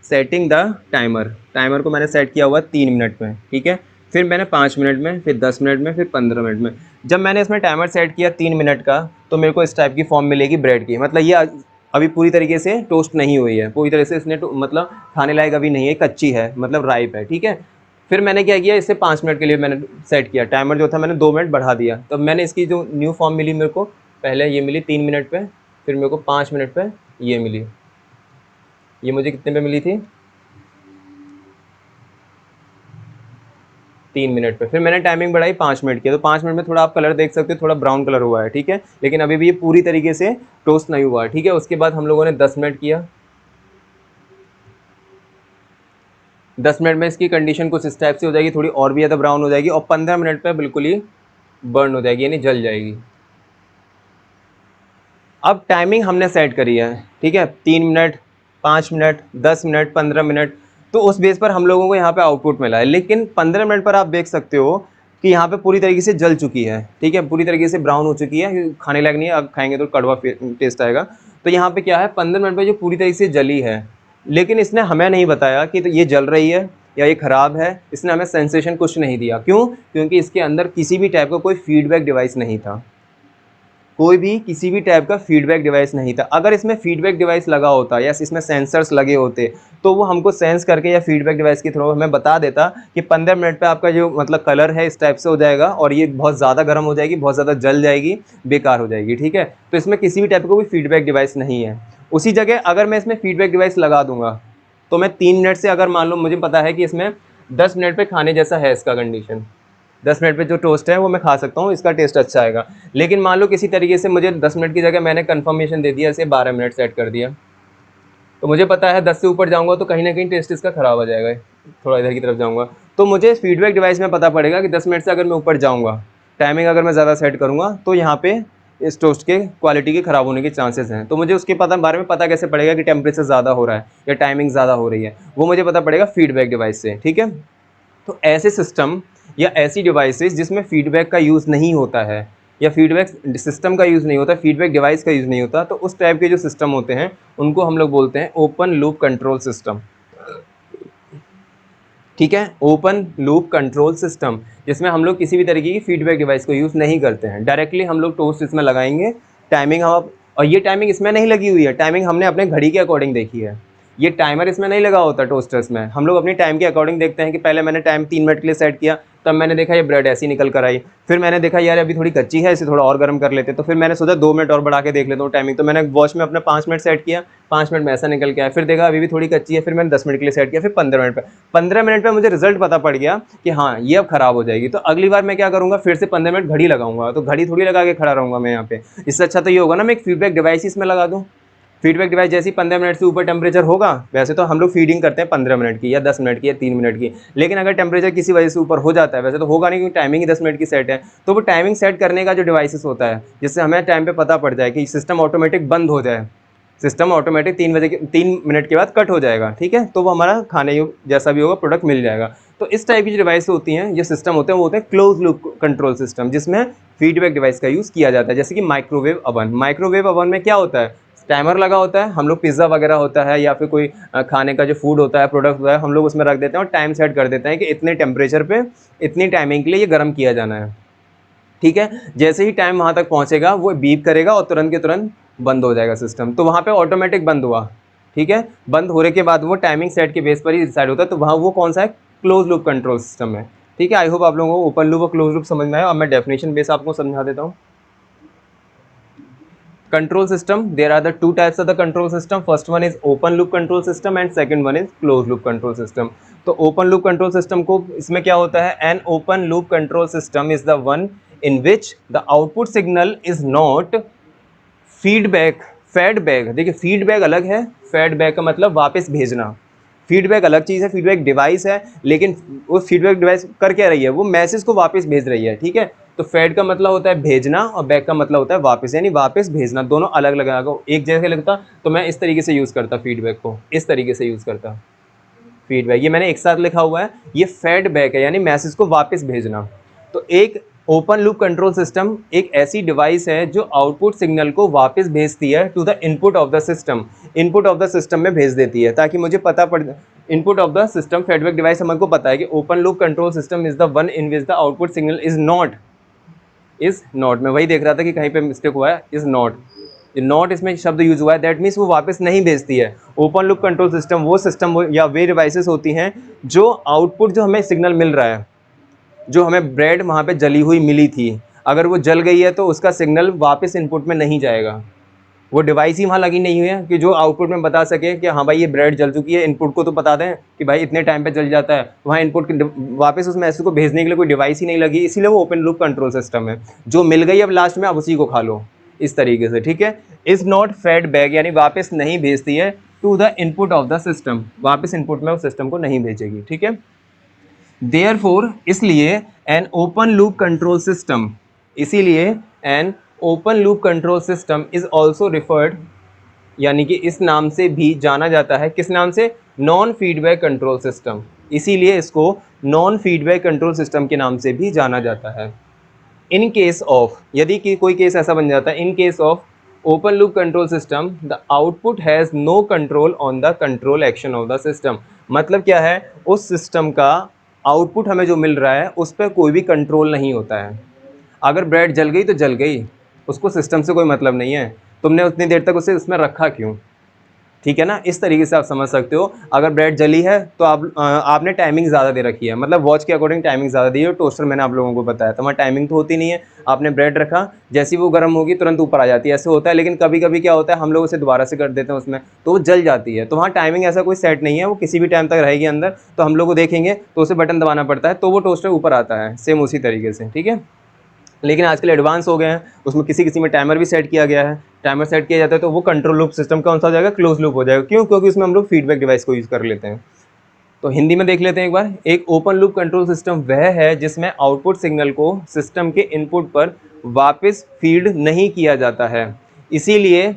सेटिंग द टाइमर। टाइमर को मैंने सेट किया हुआ है 3 मिनट में, ठीक है। फिर मैंने 5 मिनट में, फिर 10 मिनट में, फिर 15 मिनट में। जब मैंने इसमें टाइमर सेट किया 3 मिनट का, तो मेरे को इस टाइप की फॉर्म मिलेगी ब्रेड की। मतलब ये अभी पूरी तरीके से टोस्ट नहीं हुई है, पूरी तरह से इसने मतलब खाने लायक अभी नहीं है, कच्ची है, मतलब राइप है, ठीक है। फिर मैंने क्या किया, इसे 5 मिनट के लिए मैंने सेट किया। टाइमर जो था मैंने 2 मिनट बढ़ा दिया। तो मैंने इसकी जो न्यू फॉर्म मिली मेरे को, पहले ये मिली 3 मिनट पे, फिर मेरे को 5 मिनट पे ये मिली। ये मुझे कितने पे मिली थी, 3 मिनट पे। फिर मैंने टाइमिंग बढ़ाई 5 मिनट की। तो 5 मिनट में थोड़ा आप कलर देख सकते हो, थोड़ा ब्राउन कलर हुआ है, ठीक है। लेकिन अभी भी ये पूरी तरीके से टोस्ट नहीं हुआ है, ठीक है। उसके बाद हम लोगों ने 10 मिनट किया। 10 मिनट में इसकी कंडीशन कुछ इस टाइप से हो जाएगी, थोड़ी और भी ज़्यादा ब्राउन हो जाएगी, और 15 मिनट पे बिल्कुल ही बर्न हो जाएगी, यानी जल जाएगी। अब टाइमिंग हमने सेट करी है, ठीक है, 3 मिनट, 5 मिनट, 10 मिनट, 15 मिनट, तो उस बेस पर हम लोगों को यहाँ पे आउटपुट मिला है। लेकिन 15 मिनट पर आप देख सकते हो कि यहाँ पे पूरी तरीके से जल चुकी है, ठीक है, पूरी तरीके से ब्राउन हो चुकी है, खाने लायक नहीं है, अब खाएंगे तो कड़वा टेस्ट आएगा। तो यहाँ पे क्या है, 15 मिनट में जो पूरी तरीके से जली है, लेकिन इसने हमें नहीं बताया कि तो ये जल रही है या ये ख़राब है, इसने हमें सेंसेशन कुछ नहीं दिया। क्यों? क्योंकि इसके अंदर किसी भी टाइप का कोई फीडबैक डिवाइस नहीं था, कोई भी किसी भी टाइप का फीडबैक डिवाइस नहीं था। अगर इसमें फीडबैक डिवाइस लगा होता या इसमें सेंसर्स लगे होते तो वो हमको सेंस करके या फीडबैक डिवाइस के थ्रू हमें बता देता कि 15 मिनट पे आपका जो मतलब कलर है इस टाइप से हो जाएगा और ये बहुत ज़्यादा गर्म हो जाएगी, बहुत ज़्यादा जल जाएगी, बेकार हो जाएगी, ठीक है। तो इसमें किसी भी टाइप का कोई फीडबैक डिवाइस नहीं है। उसी जगह अगर मैं इसमें फीडबैक डिवाइस लगा दूंगा तो मैं 3 मिनट से, अगर मान लो मुझे पता है कि इसमें 10 मिनट पे खाने जैसा है इसका कंडीशन, 10 मिनट पे जो टोस्ट है वो मैं खा सकता हूँ, इसका टेस्ट अच्छा आएगा। लेकिन मान लो किसी तरीके से मुझे 10 मिनट की जगह मैंने कंफर्मेशन दे दिया, इसे 12 मिनट सेट कर दिया, तो मुझे पता है 10 से ऊपर जाऊँगा तो कहीं ना कहीं टेस्ट इसका ख़राब हो जाएगा, थोड़ा इधर की तरफ जाऊँगा तो मुझे फीडबैक डिवाइस में पता पड़ेगा कि 10 मिनट से अगर मैं ऊपर जाऊँगा, टाइमिंग अगर मैं ज़्यादा सेट करूँगा तो यहाँ पे इस टोस्ट के क्वालिटी के ख़राब होने के चांसेस हैं। तो मुझे उसके बारे में पता कैसे पड़ेगा कि टेम्परेचर ज़्यादा हो रहा है या टाइमिंग ज़्यादा हो रही है, वो मुझे पता पड़ेगा फीडबैक डिवाइस से, ठीक है। तो ऐसे सिस्टम या ऐसी डिवाइसेस जिसमें फीडबैक का यूज़ नहीं होता है या फीडबैक सिस्टम का यूज़ नहीं होता, फीडबैक डिवाइस का यूज़ नहीं होता, तो उस टाइप के जो सिस्टम होते हैं उनको हम लोग बोलते हैं ओपन लूप कंट्रोल सिस्टम, ठीक है। ओपन लूप कंट्रोल सिस्टम जिसमें हम लोग किसी भी तरीके की फीडबैक डिवाइस को यूज़ नहीं करते हैं, डायरेक्टली हम लोग टोस्ट इसमें लगाएंगे, टाइमिंग हम, और ये टाइमिंग इसमें नहीं लगी हुई है, टाइमिंग हमने अपने घड़ी के अकॉर्डिंग देखी है। ये टाइमर इसमें नहीं लगा होता टोस्टर्स में, हम लोग अपनी टाइम के अकॉर्डिंग देखते हैं कि पहले मैंने टाइम 3 मिनट के लिए सेट किया, तब मैंने देखा ये ब्रेड ऐसी निकल कर आई, फिर मैंने देखा यार अभी थोड़ी कच्ची है, इसे थोड़ा और गर्म कर लेते, तो फिर मैंने सोचा 2 मिनट और बढ़ा के देख लेता हूँ टाइमिंग, तो मैंने वॉच में अपना 5 मिनट सेट किया, 5 मिनट में ऐसा निकल के आया, फिर देखा अभी भी थोड़ी कच्ची है, फिर मैंने 10 मिनट के लिए सेट किया, फिर 15 मिनट पे, 15 मिनट पे मुझे रिजल्ट पता पड़ गया कि हाँ ये अब खराब हो जाएगी, तो अगली बार मैं क्या करूँगा, फिर से 15 मिनट घड़ी लगाऊंगा, तो घड़ी थोड़ी लगा के खड़ा रहूँगा मैं यहाँ पे। इससे अच्छा तो ये होगा ना मैं एक फीडबैक डिवाइस इसमें लगा दूँ, फीडबैक डिवाइस जैसी 15 मिनट से ऊपर टेम्परेचर होगा, वैसे तो हम लोग फीडिंग करते हैं 15 मिनट की या 10 मिनट की या 3 मिनट की, लेकिन अगर टेम्परेचर किसी वजह से ऊपर हो जाता है, वैसे तो होगा नहीं क्योंकि टाइमिंग ही 10 मिनट की सेट है, तो वो टाइमिंग सेट करने का जो डिवाइसेस होता है जिससे हमें टाइम पे पता पड़ जाए कि सिस्टम ऑटोमेटिक बंद हो जाए, सिस्टम ऑटोमेटिक 3 मिनट के बाद कट हो जाएगा, ठीक है, तो वो हमारा खाने जैसा भी होगा प्रोडक्ट मिल जाएगा। तो इस टाइप की जो डिवाइस होती हैं, जो सिस्टम होते हैं वो होते हैं क्लोज लूप कंट्रोल सिस्टम, जिसमें फीडबैक डिवाइस का यूज़ किया जाता है। जैसे कि माइक्रोवेव ओवन, माइक्रोवेव ओवन में क्या होता है, टाइमर लगा होता है, हम लोग पिज़्ज़ा वगैरह होता है या फिर कोई खाने का जो फूड होता है, प्रोडक्ट होता है, हम लोग उसमें रख देते हैं और टाइम सेट कर देते हैं कि इतने टेम्परेचर पे इतनी टाइमिंग के लिए ये गर्म किया जाना है, ठीक है। जैसे ही टाइम वहाँ तक पहुँचेगा वो बीप करेगा और तुरंत के तुरंत बंद हो जाएगा सिस्टम, तो वहाँ पे ऑटोमेटिक बंद हुआ, ठीक है। बंद होने के बाद वो टाइमिंग सेट के बेस पर ही डिसाइड होता है, तो वहाँ वो कौन सा है, क्लोज लूप कंट्रोल सिस्टम है, ठीक है। आई होप आप लोगों को ओपन लूप और क्लोज लूप समझ में आया। अब मैं डेफिनेशन बेस आपको समझा देता हूँ। Control system, there are the two types of the control system. First one is open loop control system and second one is closed loop control system. तो open loop control system को इसमें क्या होता है, an open loop control system is the one in which the output signal is not feedback fed back। देखिए फीडबैक अलग है, फीडबैक का मतलब वापस भेजना, फीडबैक अलग चीज़ है, फीडबैक डिवाइस है, लेकिन वो फीडबैक डिवाइस कर क्या रही है, वो मैसेज को वापस भेज रही है, ठीक है। तो फेड का मतलब होता है भेजना और बैक का मतलब होता है वापस, यानी वापस भेजना, दोनों अलग अलग अगर एक जैसे लगता तो मैं इस तरीके से यूज़ करता, फीडबैक को इस तरीके से यूज़ करता, फीडबैक ये मैंने एक साथ लिखा हुआ है, ये फेड बैक है यानी मैसेज को वापस भेजना। तो एक ओपन लूप कंट्रोल सिस्टम एक ऐसी डिवाइस है जो आउटपुट सिग्नल को वापस भेजती है to the input of the system, input of the system में भेज देती है ताकि मुझे पता पड़, input of the system feedback device हमको पता है कि open loop control system is the one in which the output signal is not, मैं वही देख रहा था कि कहीं पे मिस्टेक हुआ है, इज नॉट, नॉट इसमें शब्द यूज हुआ है, दैट मीन्स वो वापस नहीं भेजती है। ओपन लूप कंट्रोल सिस्टम वो सिस्टम या वे डिवाइसेस होती हैं जो आउटपुट जो हमें सिग्नल मिल रहा है, जो हमें ब्रेड वहाँ पे जली हुई मिली थी, अगर वो जल गई है तो उसका सिग्नल वापस इनपुट में नहीं जाएगा, वो डिवाइस ही वहाँ लगी नहीं हुई है कि जो आउटपुट में बता सके कि हाँ भाई ये ब्रेड जल चुकी है, इनपुट को तो बता दें कि भाई इतने टाइम पे जल जाता है, वहाँ इनपुट वापस उस मैसेज को भेजने के लिए कोई डिवाइस ही नहीं लगी, इसीलिए वो ओपन लूप कंट्रोल सिस्टम है। जो मिल गई अब लास्ट में, अब उसी को खा लो, इस तरीके से, ठीक है। इज़ नॉट फेड बैक यानी वापस नहीं भेजती है to the input of the system, वापस इनपुट में उस सिस्टम को नहीं भेजेगी, ठीक है। Therefore इसलिए an open loop control system, इसीलिए an open loop control system is also referred, यानी कि इस नाम से भी जाना जाता है, किस नाम से? Non feedback control system. इसीलिए इसको नॉन फीडबैक कंट्रोल सिस्टम के नाम से भी जाना जाता है। इन केस ऑफ, यदि कि कोई केस ऐसा बन जाता है, in case of open loop control system the output has no control on the control action of the system. मतलब क्या है? उस सिस्टम का आउटपुट हमें जो मिल रहा है उस पर कोई भी कंट्रोल नहीं होता है। अगर ब्रेड जल गई तो जल गई, उसको सिस्टम से कोई मतलब नहीं है, तुमने उतनी देर तक उसे उसमें रखा क्यों? ठीक है ना? इस तरीके से आप समझ सकते हो। अगर ब्रेड जली है तो आपने टाइमिंग ज़्यादा दे रखी है, मतलब वॉच के अकॉर्डिंग टाइमिंग ज़्यादा दी है। टोस्टर मैंने आप लोगों को बताया तो वहाँ टाइमिंग तो होती नहीं है। आपने ब्रेड रखा, जैसे ही वो गर्म होगी तुरंत ऊपर आ जाती है, ऐसे होता है। लेकिन कभी कभी क्या होता है, हम लोग उसे दोबारा से कर देते हैं उसमें, तो वो जल जाती है। तो वहाँ टाइमिंग ऐसा कोई सेट नहीं है, वो किसी भी टाइम तक रहेगी अंदर। तो हम लोग को देखेंगे तो उसे बटन दबाना पड़ता है, तो वो टोस्टर ऊपर आता है, सेम उसी तरीके से। ठीक है, लेकिन आजकल एडवांस हो गए हैं, उसमें किसी किसी में टाइमर भी सेट किया गया है। टाइमर सेट किया जाता है तो वो कंट्रोल लूप सिस्टम कौन सा हो जाएगा? क्लोज लूप हो जाएगा। क्यों? क्योंकि उसमें हम लोग फीडबैक डिवाइस को यूज़ कर लेते हैं। तो हिंदी में देख लेते हैं एक बार। एक ओपन लूप कंट्रोल सिस्टम वह है जिसमें आउटपुट सिग्नल को सिस्टम के इनपुट पर वापस फीड नहीं किया जाता है। इसीलिए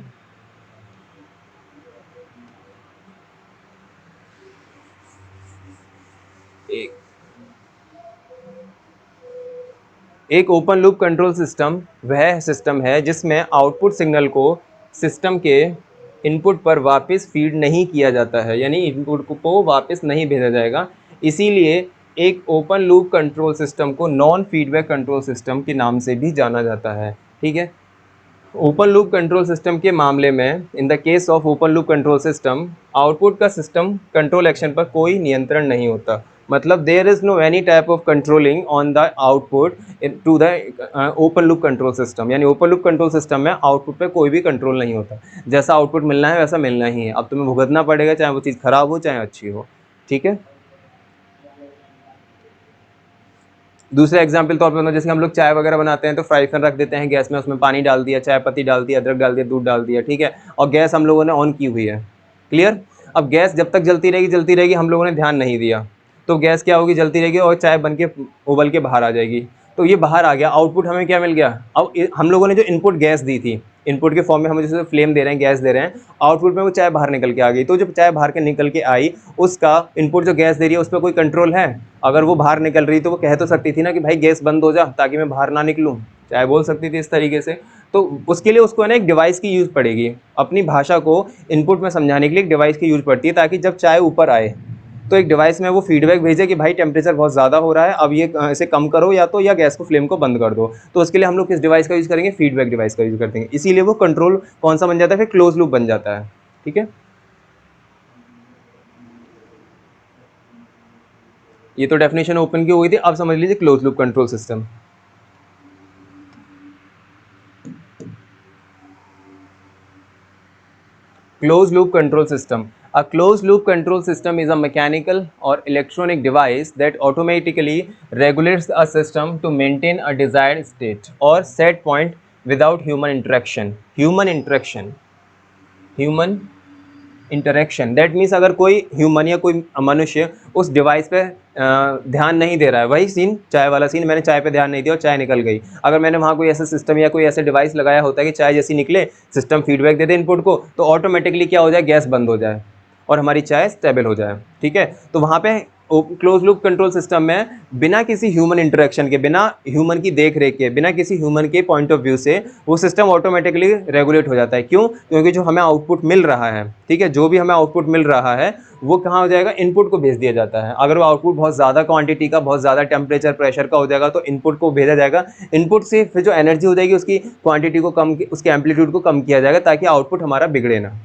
एक ओपन लूप कंट्रोल सिस्टम वह सिस्टम है जिसमें आउटपुट सिग्नल को सिस्टम के इनपुट पर वापस फीड नहीं किया जाता है, यानी इनपुट को वापस नहीं भेजा जाएगा। इसीलिए एक ओपन लूप कंट्रोल सिस्टम को नॉन फीडबैक कंट्रोल सिस्टम के नाम से भी जाना जाता है। ठीक है, ओपन लूप कंट्रोल सिस्टम के मामले में, in the case of open loop control system, output का सिस्टम कंट्रोल एक्शन पर कोई नियंत्रण नहीं होता। मतलब there is no any type of controlling on the output to the open loop control system, यानी ओपन लूप कंट्रोल सिस्टम में आउटपुट पे कोई भी कंट्रोल नहीं होता। जैसा आउटपुट मिलना है वैसा मिलना ही है। अब तुम्हें भुगतना पड़ेगा, चाहे वो चीज़ खराब हो चाहे अच्छी हो। ठीक है, दूसरा एग्जाम्पल तौर पर, जैसे हम लोग चाय वगैरह बनाते हैं तो फ्राई पैन रख देते हैं गैस में, उसमें पानी डाल दिया, चाय पत्ती डाल दिया, अदरक डाल दिया, दूध डाल दिया। ठीक है, और गैस हम लोगों ने ऑन की हुई है। क्लियर? अब गैस जब तक जलती रहेगी, हम लोगों ने ध्यान नहीं दिया, तो गैस क्या होगी? जलती रहेगी और चाय बन के उबल के बाहर आ जाएगी। तो ये बाहर आ गया, आउटपुट हमें क्या मिल गया? अब हम लोगों ने जो इनपुट गैस दी थी, इनपुट के फॉर्म में हम जैसे फ्लेम दे रहे हैं, गैस दे रहे हैं, आउटपुट में वो चाय बाहर निकल के आ गई। तो जब चाय बाहर के निकल के आई, उसका इनपुट जो गैस दे रही है उस पर कोई कंट्रोल है? अगर वो बाहर निकल रही तो वो कह तो सकती थी ना कि भाई गैस बंद हो जा ताकि मैं बाहर ना निकलूँ, चाय बोल सकती थी इस तरीके से। तो उसके लिए उसको है ना एक डिवाइस की यूज़ पड़ेगी, अपनी भाषा को इनपुट में समझाने के लिए एक डिवाइस की यूज़ पड़ती है, ताकि जब चाय ऊपर आए तो एक डिवाइस में वो फीडबैक भेजे कि भाई टेम्परेचर बहुत ज़्यादा हो रहा है, अब ये इसे कम करो या तो, या गैस को फ्लेम को बंद कर दो। तो उसके लिए हम लोग किस डिवाइस का यूज़ करेंगे? फीडबैक डिवाइस का यूज़ करते हैं। इसीलिए वो कंट्रोल कौन सा बन जाता है? फिर क्लोज लूप बन जाता है। ठीक है, ये तो डेफिनेशन ओपन की हो गई थी। अब समझ लीजिए close loop control system. Closed loop control system. A closed loop control system is a mechanical or electronic device that automatically regulates a system to maintain a desired state or set point without human interaction. Human interaction, that means अगर कोई ह्यूमन या कोई मनुष्य उस डिवाइस पे ध्यान नहीं दे रहा है, वही सीन, चाय वाला सीन, मैंने चाय पे ध्यान नहीं दिया और चाय निकल गई। अगर मैंने वहाँ कोई ऐसा सिस्टम या कोई ऐसा डिवाइस लगाया होता है कि चाय जैसी निकले, सिस्टम फीडबैक दे दे इनपुट को, तो ऑटोमेटिकली क्या हो जाए? गैस बंद हो जाए और हमारी चाय स्टेबल हो जाए। ठीक है, तो वहाँ पे क्लोज लूप कंट्रोल सिस्टम में बिना किसी ह्यूमन इंटरेक्शन के, बिना ह्यूमन की देख रेख के, बिना किसी ह्यूमन के पॉइंट ऑफ व्यू से वो सिस्टम ऑटोमेटिकली रेगुलेट हो जाता है। क्यों? क्योंकि जो हमें आउटपुट मिल रहा है, ठीक है, जो भी हमें आउटपुट मिल रहा है वो कहाँ हो जाएगा? इनपुट को भेज दिया जाता है। अगर वो आउटपुट बहुत ज़्यादा क्वांटिटी का, बहुत ज़्यादा टेम्परेचर प्रेशर का हो जाएगा तो इनपुट को भेजा जाएगा। इनपुट से फिर जो एनर्जी हो जाएगी उसकी क्वांटिटी को कम, उसके एम्पलीट्यूड को कम किया जाएगा ताकि आउटपुट हमारा बिगड़े ना।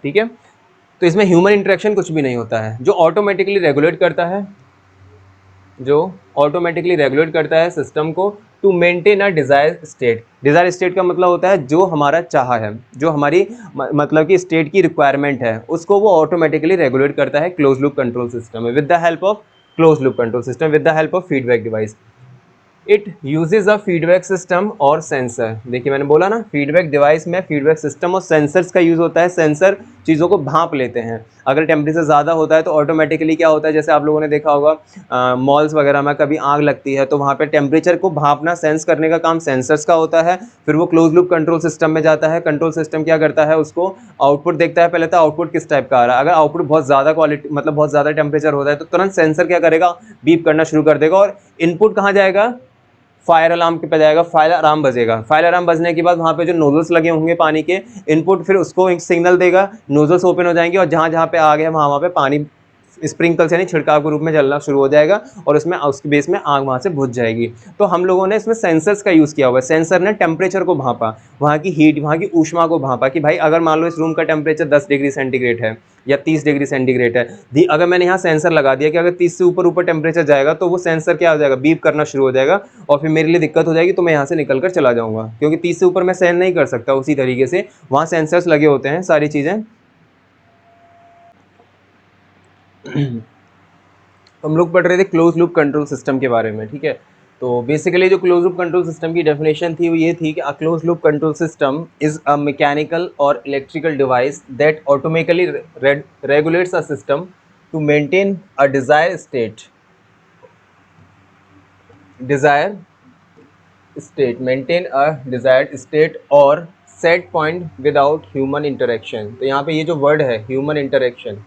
ठीक है, तो इसमें ह्यूमन इंटरेक्शन कुछ भी नहीं होता है। जो ऑटोमेटिकली रेगुलेट करता है, जो ऑटोमेटिकली रेगुलेट करता है सिस्टम को to maintain a desired state. Desired state का मतलब होता है जो हमारा चाह है, जो हमारी मतलब कि स्टेट की रिक्वायरमेंट है, उसको वो ऑटोमेटिकली रेगुलेट करता है क्लोज लूप कंट्रोल सिस्टम में, with the help of close loop control system, with the help of feedback device. It uses a feedback system और सेंसर। देखिए मैंने बोला ना, फीडबैक डिवाइस में फीडबैक सिस्टम और सेंसर्स का यूज होता है। सेंसर चीज़ों को भांप लेते हैं। अगर टेम्परेचर ज़्यादा होता है तो ऑटोमेटिकली क्या होता है, जैसे आप लोगों ने देखा होगा मॉल्स वगैरह में कभी आग लगती है तो वहाँ पे टेम्परेचर को भांपना, सेंस करने का काम सेंसर्स का होता है। फिर वो क्लोज लूप कंट्रोल सिस्टम में जाता है। कंट्रोल सिस्टम क्या करता है, उसको आउटपुट देखता है पहले तो आउटपुट किस टाइप का आ रहा है। अगर आउटपुट बहुत ज़्यादा क्वालिटी मतलब बहुत ज़्यादा टेम्परेचर होता है तो तुरंत सेंसर क्या करेगा, बीप करना शुरू कर देगा। और इनपुट कहाँ जाएगा, फायर अलार्म पे जाएगा, फायर अलार्म बजेगा। फायर अलार्म बजने के बाद वहाँ पे जो नोजल्स लगे होंगे पानी के, इनपुट फिर उसको एक सिग्नल देगा, नोजल्स ओपन हो जाएंगे और जहाँ जहाँ पे आग है वहाँ वहाँ पे पानी स्प्रिंकल से यानी छिड़काव के रूप में जलना शुरू हो जाएगा और उसमें उसके बेस में आग वहाँ से बुझ जाएगी। तो हम लोगों ने इसमें सेंसर्स का यूज़ किया हुआ है। सेंसर ने टेम्परेचर को भांपा, वहाँ की हीट, वहाँ की ऊष्मा को भांपा कि भाई अगर मान लो इस रूम का टेम्परेचर 10 डिग्री सेंटीग्रेड है या 30 डिग्री सेंटीग्रेड है, अगर मैंने यहाँ सेंसर लगा दिया कि अगर 30 से ऊपर ऊपर टेम्परेचर जाएगा तो वो सेंसर क्या हो जाएगा, बीप करना शुरू हो जाएगा और फिर मेरे लिए दिक्कत हो जाएगी, तो मैं यहाँ से निकल कर चला जाऊँगा क्योंकि 30 से ऊपर मैं सहन नहीं कर सकता। उसी तरीके से वहाँ सेंसर्स लगे होते हैं, सारी चीज़ें। हम लोग पढ़ रहे थे क्लोज लूप कंट्रोल सिस्टम के बारे में, ठीक है। तो बेसिकली जो क्लोज लूप कंट्रोल सिस्टम की डेफिनेशन थी वो ये थी कि a close loop control system is a mechanical और electrical device that automatically regulates a system to maintain a desired state और set point without human interaction. तो यहाँ पे ये जो वर्ड है ह्यूमन इंटरेक्शन,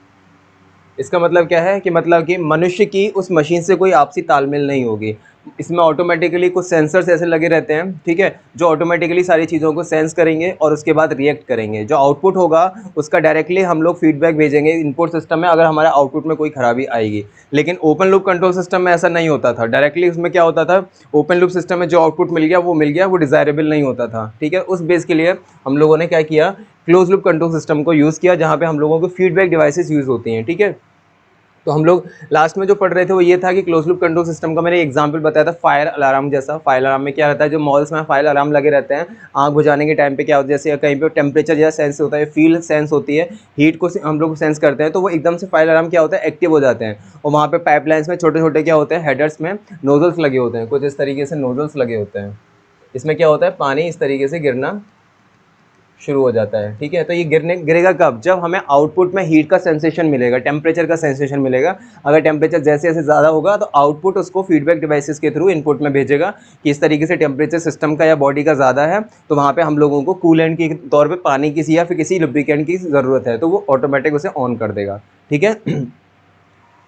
इसका मतलब क्या है कि मतलब कि मनुष्य की उस मशीन से कोई आपसी तालमेल नहीं होगी। इसमें ऑटोमेटिकली कुछ सेंसर्स ऐसे लगे रहते हैं, ठीक है, जो ऑटोमेटिकली सारी चीज़ों को सेंस करेंगे और उसके बाद रिएक्ट करेंगे। जो आउटपुट होगा उसका डायरेक्टली हम लोग फीडबैक भेजेंगे इनपुट सिस्टम में अगर हमारे आउटपुट में कोई खराबी आएगी। लेकिन ओपन लूप कंट्रोल सिस्टम में ऐसा नहीं होता था। डायरेक्टली उसमें क्या होता था, ओपन लूप सिस्टम में जो आउटपुट मिल गया, वो डिज़ायरेबल नहीं होता था, ठीक है। उस बेस के लिए हम लोगों ने क्या किया, क्लोज लूप कंट्रोल सिस्टम को यूज़ किया जहाँ पे हम लोगों को फीडबैक डिवाइसेस यूज़ होती हैं, ठीक है। तो हम लोग लास्ट में जो पढ़ रहे थे वो ये था कि क्लोज लूप कंट्रोल सिस्टम का मैंने एग्जांपल बताया था फायर अलार्म जैसा। फायर अलार्म में क्या रहता है, जो मॉल्स में फायर अलार्म लगे रहते हैं, आग बुझाने के टाइम पे क्या होता है, जैसे कहीं पे टेम्परेचर जैसा सेंस होता है, फील सेंस होती है, हीट को हम लोग सेंस करते हैं, तो वो एकदम से फायर अलार्म क्या होता है, एक्टिव हो जाते हैं। और वहाँ पे पाइपलाइंस में छोटे छोटे क्या होते हैं, हेडर्स में नोजल्स लगे होते हैं, कुछ इस तरीके से नोजल्स लगे होते हैं। इसमें क्या होता है, पानी इस तरीके से गिरना शुरू हो जाता है, ठीक है। तो ये गिरेगा कब, जब हमें आउटपुट में हीट का सेंसेशन मिलेगा, टेम्परेचर का सेंसेशन मिलेगा। अगर टेम्परेचर जैसे जैसे ज़्यादा होगा तो आउटपुट उसको फीडबैक डिवाइसेस के थ्रू इनपुट में भेजेगा कि इस तरीके से टेम्परेचर सिस्टम का या बॉडी का ज़्यादा है, तो वहाँ पे हम लोगों को कूलेंट के तौर पे पानी की या फिर किसी लुब्रिकेंट की ज़रूरत है, तो वो ऑटोमेटिक उसे ऑन कर देगा, ठीक है।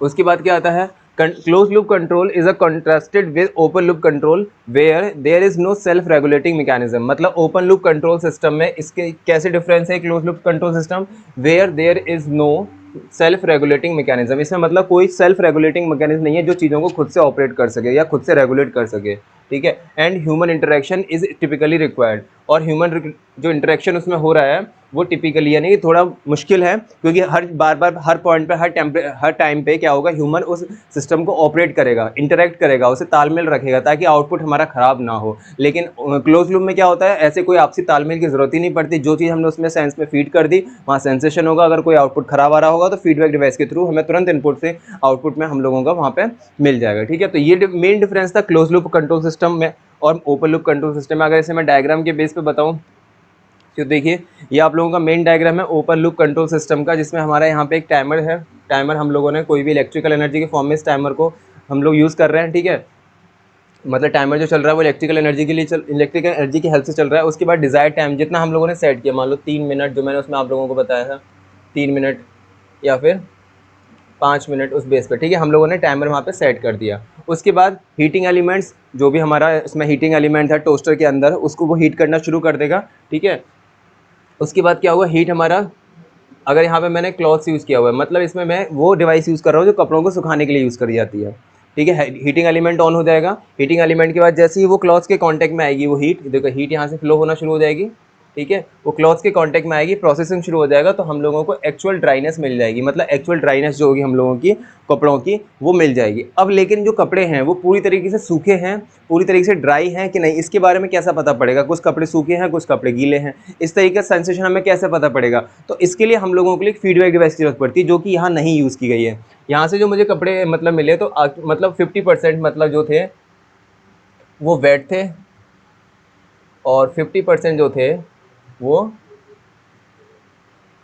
उसके बाद क्या आता है, close loop control is a contrasted with open loop control where there is no self regulating mechanism. मतलब ओपन लूप कंट्रोल सिस्टम में इसके कैसे डिफरेंस है close loop control system, where there is no self regulating mechanism. इसमें मतलब कोई सेल्फ रेगुलेटिंग मैकेनिज्म नहीं है जो चीज़ों को खुद से ऑपरेट कर सके या खुद से रेगुलेट कर सके, ठीक है। And human interaction is typically required, और ह्यूमन जो इंटरेक्शन उसमें हो रहा है वो टिपिकली यानी कि थोड़ा मुश्किल है, क्योंकि हर बार हर पॉइंट पे हर टाइम पे क्या होगा, ह्यूमन उस सिस्टम को ऑपरेट करेगा, इंटरेक्ट करेगा, उसे तालमेल रखेगा ताकि आउटपुट हमारा ख़राब ना हो। लेकिन क्लोज लूप में क्या होता है, ऐसे कोई आपसी तालमेल की ज़रूरत ही नहीं पड़ती। जो चीज़ हमने उसमें सेंस में फीड कर दी वहाँ सेंसेशन होगा। अगर कोई आउटपुट ख़राब आ रहा होगा तो फीडबैक डिवाइस के थ्रू हमें तुरंत इनपुट से आउटपुट में हम लोगों का वहाँ पर मिल जाएगा, ठीक है। तो ये मेन डिफरेंस था क्लोज लूप कंट्रोल सिस्टम में और ओपन लूप कंट्रोल सिस्टम में। अगर इसे मैं डायग्राम के बेस पे बताऊँ तो देखिए, ये आप लोगों का मेन डायग्राम है ओपन लूप कंट्रोल सिस्टम का, जिसमें हमारा यहाँ पे एक टाइमर है। टाइमर हम लोगों ने कोई भी इलेक्ट्रिकल एनर्जी के फॉर्म में इस टाइमर को हम लोग यूज़ कर रहे हैं, ठीक है। मतलब टाइमर जो चल रहा है वो इलेक्ट्रिकल एनर्जी के लिए इलेक्ट्रिकल एनर्जी की हेल्प से चल रहा है। उसके बाद डिज़ायर टाइम जितना हम लोगों ने सेट किया, मान लो 3 मिनट जो मैंने उसमें आप लोगों को बताया था, 3 मिनट या फिर 5 मिनट, उस बेस पर, ठीक है, हम लोगों ने टाइमर वहाँ पे सेट कर दिया। उसके बाद हीटिंग एलिमेंट्स, जो भी हमारा इसमें हीटिंग एलिमेंट है टोस्टर के अंदर, उसको वो हीट करना शुरू कर देगा, ठीक है। उसके बाद क्या हुआ, हीट हमारा, अगर यहाँ पे मैंने क्लॉथ्स यूज़ किया हुआ है, मतलब इसमें मैं वो डिवाइस यूज़ कर रहा हूँ जो कपड़ों को सुखाने के लिए यूज़ करी जाती है, ठीक है। हीटिंग एलिमेंट ऑन हो जाएगा। हीटिंग एलिमेंट के बाद जैसे ही वो क्लॉथ्स के कांटेक्ट में आएगी, वो हीट, देखो हीट यहाँ से फ्लो होना शुरू हो जाएगी, ठीक है। वो क्लॉथ्स के कांटेक्ट में आएगी, प्रोसेसिंग शुरू हो जाएगा, तो हम लोगों को एक्चुअल ड्राइनेस मिल जाएगी। मतलब एक्चुअल ड्राइनेस जो होगी हम लोगों की कपड़ों की, वो मिल जाएगी। अब लेकिन जो कपड़े हैं वो पूरी तरीके से सूखे हैं, पूरी तरीके से ड्राई हैं कि नहीं, इसके बारे में कैसा पता पड़ेगा। कुछ कपड़े सूखे हैं, कुछ कपड़े गीले हैं, इस तरीके का सेंसेशन हमें कैसे पता पड़ेगा। तो इसके लिए हम लोगों के लिए फीडबैक डिवाइस की जरूरत पड़ती है, जो कि यहाँ नहीं यूज़ की गई है। यहाँ से जो मुझे कपड़े मतलब मिले, तो मतलब 50% मतलब जो थे वो वेट थे, और 50% जो थे वो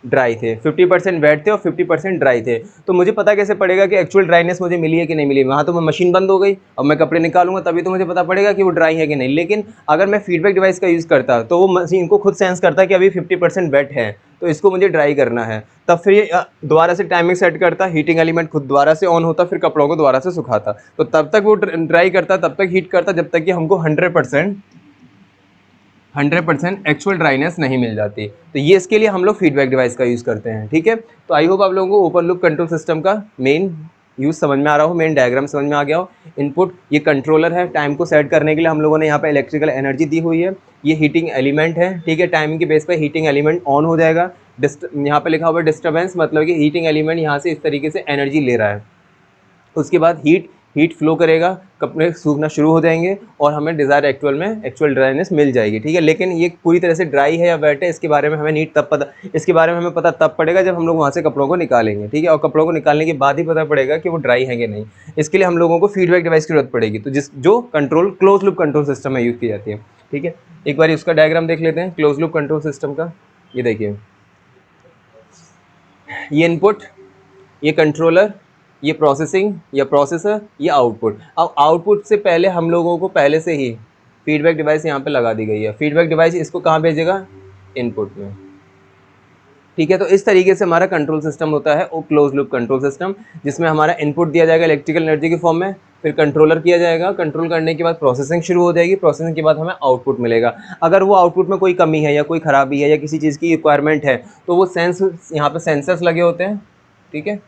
ड्राई थे, 50% वेट थे और 50% ड्राई थे। तो मुझे पता कैसे पड़ेगा कि एक्चुअल ड्राइनेस मुझे मिली है कि नहीं मिली? वहाँ तो मैं मशीन बंद हो गई, अब मैं कपड़े निकालूंगा तभी तो मुझे पता पड़ेगा कि वो ड्राई है कि नहीं। लेकिन अगर मैं फीडबैक डिवाइस का यूज़ करता तो वो मशीन को खुद सेंस करता कि अभी 50% वेट है, तो इसको मुझे ड्राई करना है। तब फिर ये दोबारा से टाइमिंग सेट करता, हीटिंग एलिमेंट खुद दोबारा से ऑन होता, फिर कपड़ों को दोबारा से सुखाता। तो तब तक वो ड्राई करता, तब तक हीट करता, जब तक कि हमको 100% एक्चुअल ड्राइनेस नहीं मिल जाती। तो ये इसके लिए हम लोग फीडबैक डिवाइस का यूज़ करते हैं। ठीक है, तो आई होप आप लोगों को ओपन लूप कंट्रोल सिस्टम का मेन यूज़ समझ में आ रहा हो, मेन डायग्राम समझ में आ गया हो। इनपुट ये कंट्रोलर है, टाइम को सेट करने के लिए हम लोगों ने यहाँ पे इलेक्ट्रिकल एनर्जी दी हुई है। ये हीटिंग एलिमेंट है, ठीक है, टाइमिंग के बेस पे हीटिंग एलिमेंट ऑन हो जाएगा। यहाँ पे लिखा हुआ है डिस्टर्बेंस, मतलब कि हीटिंग एलिमेंट यहाँ से इस तरीके से एनर्जी ले रहा है। उसके बाद हीट फ्लो करेगा, कपड़े सूखना शुरू हो जाएंगे और हमें डिज़ायर एक्चुअल ड्राइनेस मिल जाएगी। ठीक है, लेकिन ये पूरी तरह से ड्राई है या वेट है, इसके बारे में हमें इसके बारे में हमें पता तब पड़ेगा जब हम लोग वहाँ से कपड़ों को निकालेंगे। ठीक है, और कपड़ों को निकालने के बाद ही पता पड़ेगा कि वो ड्राई है कि नहीं। इसके लिए हम लोगों को फीडबैक डिवाइस की जरूरत पड़ेगी, तो जो क्लोज लूप कंट्रोल सिस्टम में यूज़ की जाती है। ठीक है, एक बार उसका डायग्राम देख लेते हैं क्लोज लूप कंट्रोल सिस्टम का। ये देखिए, ये इनपुट, ये कंट्रोलर, ये प्रोसेसिंग या प्रोसेसर, ये आउटपुट। अब आउटपुट से पहले हम लोगों को पहले से ही फीडबैक डिवाइस यहाँ पे लगा दी गई है। फीडबैक डिवाइस इसको कहाँ भेजेगा? इनपुट में। ठीक है, तो इस तरीके से हमारा कंट्रोल सिस्टम होता है वो क्लोज लूप कंट्रोल सिस्टम, जिसमें हमारा इनपुट दिया जाएगा इलेक्ट्रिकल एनर्जी के फॉर्म में, फिर कंट्रोलर किया जाएगा, कंट्रोल करने के बाद प्रोसेसिंग शुरू हो जाएगी, प्रोसेसिंग के बाद हमें आउटपुट मिलेगा। अगर वो आउटपुट में कोई कमी है या कोई खराबी है या किसी चीज़ की रिक्वायरमेंट है तो वो यहाँ पे सेंसर्स लगे होते हैं। ठीक है,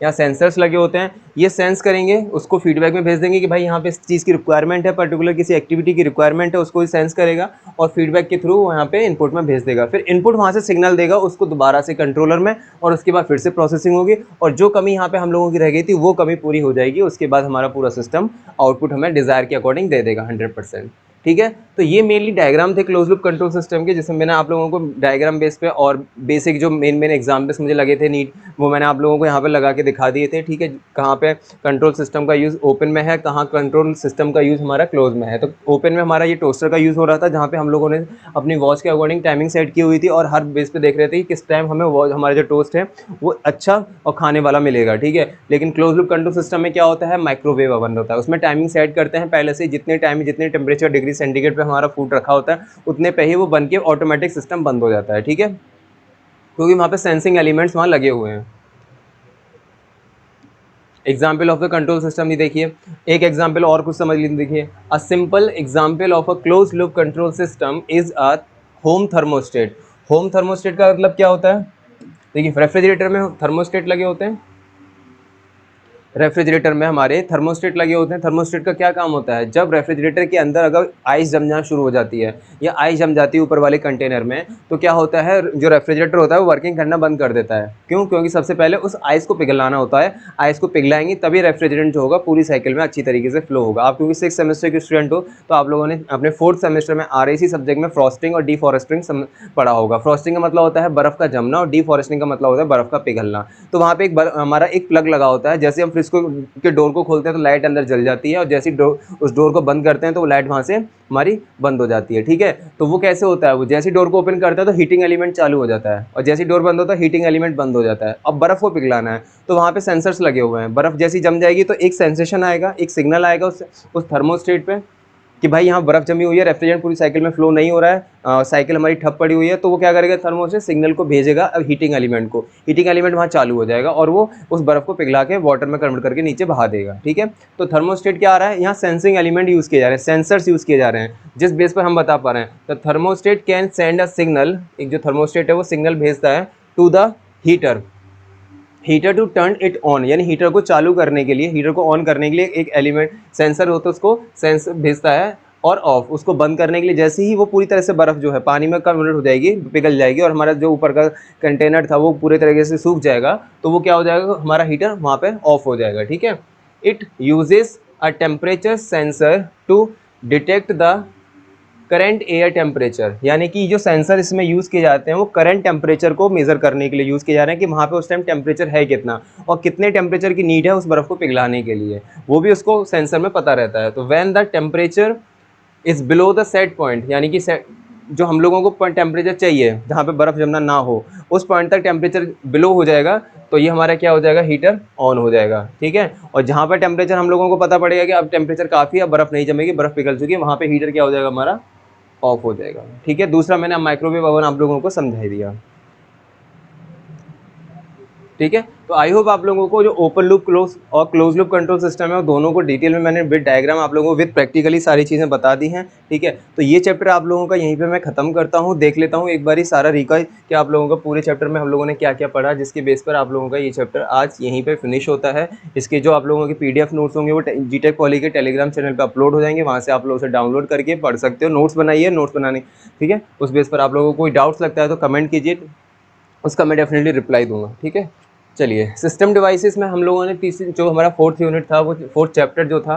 यहाँ सेंसर्स लगे होते हैं, ये सेंस करेंगे, उसको फीडबैक में भेज देंगे कि भाई यहाँ पे इस चीज़ की रिक्वायरमेंट है, पर्टिकुलर किसी एक्टिविटी की रिक्वायरमेंट है, उसको ही सेंस करेगा और फीडबैक के थ्रू यहाँ पे इनपुट में भेज देगा। फिर इनपुट वहाँ से सिग्नल देगा उसको दोबारा से कंट्रोलर में, और उसके बाद फिर से प्रोसेसिंग होगी, और जो कमी यहाँ पे हम लोगों की रह गई थी वो कमी पूरी हो जाएगी। उसके बाद हमारा पूरा सिस्टम आउटपुट हमें डिज़ायर के अकॉर्डिंग दे देगा 100%। ठीक है, तो ये मेनली डायग्राम थे क्लोज लूप कंट्रोल सिस्टम के, जिसमें मैंने आप लोगों को डायग्राम बेस पे और बेसिक जो मेन एग्जाम्पल्स मुझे लगे थे नीट, वो मैंने आप लोगों को यहाँ पे लगा के दिखा दिए थे। ठीक है, कहाँ पे कंट्रोल सिस्टम का यूज़ ओपन में है, कहाँ कंट्रोल सिस्टम का यूज़ हमारा क्लोज में है। तो ओपन में हमारा ये टोस्टर का यूज़ हो रहा था, जहाँ पे हम लोगों ने अपनी वॉच के अकॉर्डिंग टाइमिंग सेट की हुई थी और हर बेस पे देख रहे थे कि किस टाइम हमें वॉच हमारा जो टोस्ट है वो अच्छा और खाने वाला मिलेगा। ठीक है, लेकिन क्लोज लूप कंट्रोल सिस्टम में क्या होता है, माइक्रोवेव ओवन होता है, उसमें टाइमिंग सेट करते हैं पहले से, जितने टाइम जितने टेम्परेचर डिग्री सेंटीग्रेड पे हमारा फूड रखा होता है उतने पे ही वो बन के ऑटोमेटिक सिस्टम बंद हो जाता है। ठीक है, क्योंकि वहाँ पे सेंसिंग एलिमेंट्स वहाँ लगे हुए हैं। Example of the control system, ये देखिए एक एग्जाम्पल और कुछ समझ लीजिए। देखिए, a simple example of a close loop control system is a home thermostat. Home thermostat का मतलब क्या होता है? देखिए, रेफ्रिजरेटर में थर्मोस्टेट लगे होते हैं, रेफ्रिजरेटर में हमारे थर्मोस्टेट लगे होते हैं। थर्मोस्टेट का क्या काम होता है? जब रेफ्रिजरेटर के अंदर अगर आइस जमना शुरू हो जाती है या आइस जम जाती है ऊपर वाले कंटेनर में, तो क्या होता है, जो रेफ्रिजरेटर होता है वो वर्किंग करना बंद कर देता है। क्यों? क्योंकि सबसे पहले उस आइस को पिघलाना होता है। आइस को पिघलाएंगे तभी रेफ्रिजरेंट जो होगा पूरी साइकिल में अच्छी तरीके से फ्लो होगा। आप क्योंकि 6 सेमेस्टर के स्टूडेंट हो तो आप लोगों ने अपने 4th सेमेस्टर में RAC सब्जेक्ट में फ्रॉस्टिंग और डिफॉरेस्टिंग पढ़ा होगा। फ्रॉस्टिंग का मतलब होता है बर्फ़ का जमना और डिफॉरेस्टिंग का मतलब होता है बर्फ़ का पिघलना। तो वहाँ पे हमारा एक प्लग लगा होता है, जैसे हम फ्रिज को के डोर को खोलते हैं तो लाइट अंदर जल जाती है, और जैसे उस डोर को बंद करते हैं तो वो लाइट वहाँ से हमारी बंद हो जाती है। ठीक है, तो वो कैसे होता है, वो जैसे डोर को ओपन करता है तो हीटिंग एलिमेंट चालू हो जाता है, और जैसे डोर बंद होता है हीटिंग एलिमेंट बंद हो जाता है। अब बर्फ़ को पिघलाना है तो वहाँ पे सेंसर्स लगे हुए हैं। बर्फ़ जैसी जम जाएगी तो एक सेंसेशन आएगा, एक सिग्नल आएगा उस थर्मोस्टेट पे कि भाई यहाँ बर्फ़ जमी हुई है, रेफ्रिजरेंट पूरी साइकिल में फ्लो नहीं हो रहा है, साइकिल हमारी ठप पड़ी हुई है। तो वो क्या करेगा, थर्मोस्टेट सिग्नल को भेजेगा अब हीटिंग एलिमेंट को, हीटिंग एलिमेंट वहाँ चालू हो जाएगा और वो उस बर्फ़ को पिघला के वाटर में कन्वर्ट करके नीचे बहा देगा। ठीक है, तो थर्मोस्टेट क्या आ रहा है, यहाँ सेंसिंग एलिमेंट यूज़ किए जा रहे हैं, सेंसर्स यूज़ किए जा रहे हैं, जिस बेस पर हम बता पा रहे हैं। तो thermostat can send a signal, एक जो थर्मोस्टेट है वो सिग्नल भेजता है to the heater to turn it on, यानी हीटर को चालू करने के लिए, हीटर को ऑन करने के लिए एक एलिमेंट सेंसर होता है, उसको सेंस भेजता है, और ऑफ उसको बंद करने के लिए जैसे ही वो पूरी तरह से बर्फ़ जो है पानी में कन्वर्ट हो जाएगी, पिघल जाएगी और हमारा जो ऊपर का कंटेनर था वो पूरे तरीके से सूख जाएगा, तो वो क्या हो जाएगा, हमारा हीटर वहाँ पे ऑफ हो जाएगा। ठीक है, it uses a temperature sensor to detect the current air temperature, यानी कि जो सेंसर इसमें यूज़ किए जाते हैं वो करंट टेम्परेचर को मेज़र करने के लिए यूज़ किए जा रहे हैं कि वहाँ पे उस टाइम टेम्परेचर है कितना और कितने टेम्परेचर की नीड है उस बर्फ़ को पिघलाने के लिए, वो भी उसको सेंसर में पता रहता है। तो when the temperature is below the set point, यानी कि जो हम लोगों को टेम्परेचर चाहिए जहाँ पे बर्फ़ जमना ना हो, उस पॉइंट तक टेम्परेचर बिलो हो जाएगा तो ये हमारा क्या हो जाएगा, हीटर ऑन हो जाएगा। ठीक है, और जहाँ पर टेम्परेचर हम लोगों को पता पड़ेगा कि अब टेम्परेचर काफ़ी है, बर्फ़ नहीं जमेगी, बर्फ़ पिघल चुकी है, वहाँ पे हीटर क्या हो जाएगा, हमारा ऑफ हो जाएगा। ठीक है, दूसरा मैंने माइक्रोवेव ओवन आप लोगों को समझा ही दिया। ठीक है, तो आई होप आप लोगों को जो ओपन लूप क्लोज और क्लोज लूप कंट्रोल सिस्टम है वो दोनों को डिटेल में मैंने विद डायग्राम आप लोगों को विद प्रैक्टिकली सारी चीज़ें बता दी हैं। ठीक है, तो ये चैप्टर आप लोगों का यहीं पे मैं ख़त्म करता हूँ। देख लेता हूँ एक बारी सारा रिकॉल कि आप लोगों का पूरे चैप्टर में हम लोगों ने क्या क्या पढ़ा, जिसके बेस पर आप लोगों का ये चैप्टर आज यहीं पर फिनिश होता है। इसके जो आप लोगों के PDF नोट्स होंगे वो जीटेक पॉली के टेलीग्राम चैनल पर अपलोड हो जाएंगे, वहाँ से आप लोग उसे डाउनलोड करके पढ़ सकते हो। नोट्स बनाइए, नोट्स बनाने, ठीक है, उस बेस पर आप लोगों को कोई डाउट्स लगता है तो कमेंट कीजिए, उसका मैं डेफिनेटली रिप्लाई दूंगा। ठीक है, चलिए सिस्टम डिवाइसेस में हम लोगों ने तीसरी जो हमारा 4th यूनिट था, वो 4th चैप्टर जो था,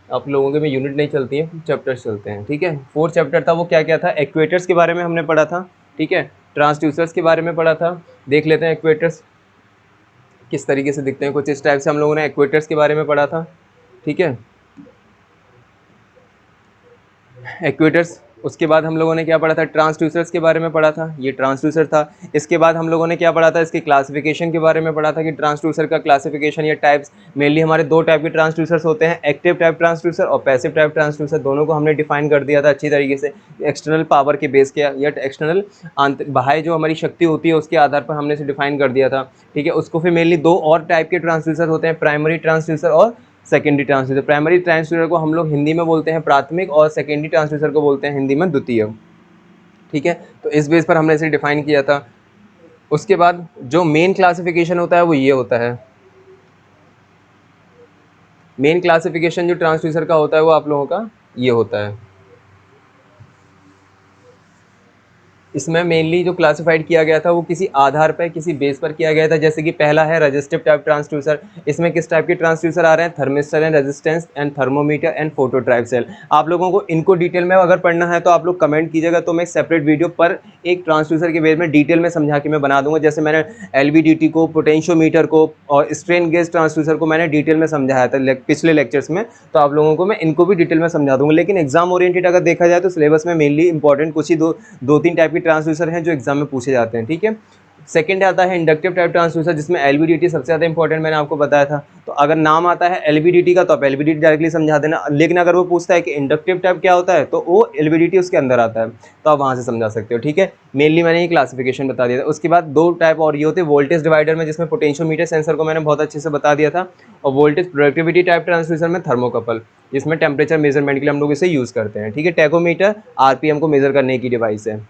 आप लोगों के में यूनिट नहीं चलती है, चैप्टर्स चलते हैं। ठीक है, 4th चैप्टर था वो क्या क्या था, एक्वेटर्स के बारे में हमने पढ़ा था। ठीक है, ट्रांसड्यूसर्स के बारे में पढ़ा था। देख लेते हैं एक्वेटर्स किस तरीके से दिखते हैं, कुछ इस टाइप से हम लोगों ने एक्वेटर्स के बारे में पढ़ा था। ठीक है, एक्वेटर्स, उसके बाद हम लोगों ने क्या पढ़ा था, ट्रांसड्यूसर्स के बारे में पढ़ा था, ये ट्रांसड्यूसर था। इसके बाद हम लोगों ने क्या पढ़ा था, इसके क्लासिफिकेशन के बारे में पढ़ा था कि ट्रांसड्यूसर का क्लासिफिकेशन या टाइप्स, मेनली हमारे दो टाइप के ट्रांसड्यूसर्स होते हैं, एक्टिव टाइप ट्रांसड्यूसर और पैसिव टाइप ट्रांसड्यूसर। दोनों को हमने डिफाइन कर दिया था अच्छी तरीके से, एक्सटर्नल पावर के बेस के या एक्सटर्नल बाहर जो हमारी शक्ति होती है उसके आधार पर हमने इसे डिफाइन कर दिया था। ठीक है, उसको फिर मेनली दो और टाइप के ट्रांसड्यूसर होते हैं, प्राइमरी ट्रांसड्यूसर और सेकेंडरी ट्रांसड्यूसर। प्राइमरी ट्रांसड्यूसर को हम लोग हिंदी में बोलते हैं प्राथमिक और सेकेंडरी ट्रांसड्यूसर को बोलते हैं हिंदी में द्वितीय। ठीक है, तो इस बेस पर हमने इसे डिफाइन किया था। उसके बाद जो मेन क्लासिफिकेशन होता है वो ये होता है, मेन क्लासिफिकेशन जो ट्रांसड्यूसर का होता है वो आप लोगों का ये होता है। इसमें मेनली जो क्लासिफाइड किया गया था वो किसी आधार पर, किसी बेस पर किया गया था। जैसे कि पहला है रजिस्टिव टाइप ट्रांसड्यूसर। इसमें किस टाइप के ट्रांसड्यूसर आ रहे हैं, thermistor and resistance and thermometer and photo drive cell. आप लोगों को इनको डिटेल में अगर पढ़ना है तो आप लोग कमेंट कीजिएगा, तो मैं सेपरेट वीडियो पर एक ट्रांसड्यूसर के बेस में डिटेल में समझा के मैं बना दूंगा। जैसे मैंने LVDT को, पोटेंशियोमीटर को और स्ट्रेन गेज ट्रांसड्यूसर को मैंने डिटेल में समझाया था पिछले लेक्चर्स में, तो आप लोगों को मैं इनको भी डिटेल में समझा दूंगा। लेकिन एग्जाम ओरिएंटेड अगर देखा जाए तो सिलेबस में मेनली इंपॉर्टेंट कुछ ही दो तीन टाइप के ट्रांसड्यूसर हैं जो एग्जाम में पूछे जाते हैं। ठीक है, सेकंड आता है इंडक्टिव टाइप ट्रांसड्यूसर, जिसमें LVDT सबसे ज़्यादा इंपॉर्टेंट मैंने आपको बताया था। तो अगर नाम आता है LVDT का तो आप LVDT डायरेक्टली समझा देना, लेकिन अगर वो पूछता है कि इंडक्टिव टाइप क्या होता है तो वो LVDT उसके अंदर आता है, तो आप वहाँ से समझा सकते हो। ठीक है, मेनली मैंने ये क्लासिफिकेशन बता दिया था। उसके बाद दो टाइप और ये होते हैं, वोल्टेज डिवाइडर में जिसमें पोटेंशियोमीटर सेंसर को मैंने बहुत अच्छे से बता दिया था, और वोल्टेज प्रोडक्टिविटी टाइप ट्रांसड्यूसर में थर्मोकपल, जिसमें टेम्परेचर मेजरमेंट के लिए हम लोग इसे यूज़ करते हैं। ठीक है, टैकोमीटर RPM को मेजर करने की डिवाइस है।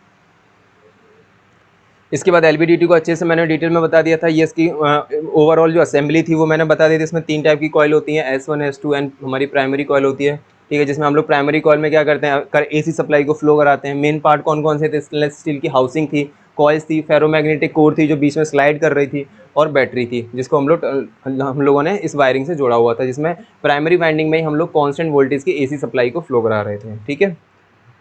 इसके बाद LVDT को अच्छे से मैंने डिटेल में बता दिया था। ये इसकी ओवरऑल जो असेंबली थी वो मैंने बता दी थी। इसमें तीन टाइप की कॉइल होती हैं, S1 S2 एंड हमारी प्राइमरी कॉइल होती है। ठीक है, जिसमें हम लोग प्राइमरी कॉइल में क्या करते हैं, AC सप्लाई को फ्लो कराते हैं। मेन पार्ट कौन कौन से थे, स्टेनलेस स्टील की हाउसिंग थी, कॉइल्स थी, फेरोमैग्नेटिक कोर थी जो बीच में स्लाइड कर रही थी, और बैटरी थी जिसको हम लोगों ने इस वायरिंग से जोड़ा हुआ था, जिसमें प्राइमरी वाइंडिंग में ही हम लोग कॉन्स्टेंट वोल्टेज की AC सप्लाई को फ्लो करा रहे थे। ठीक है,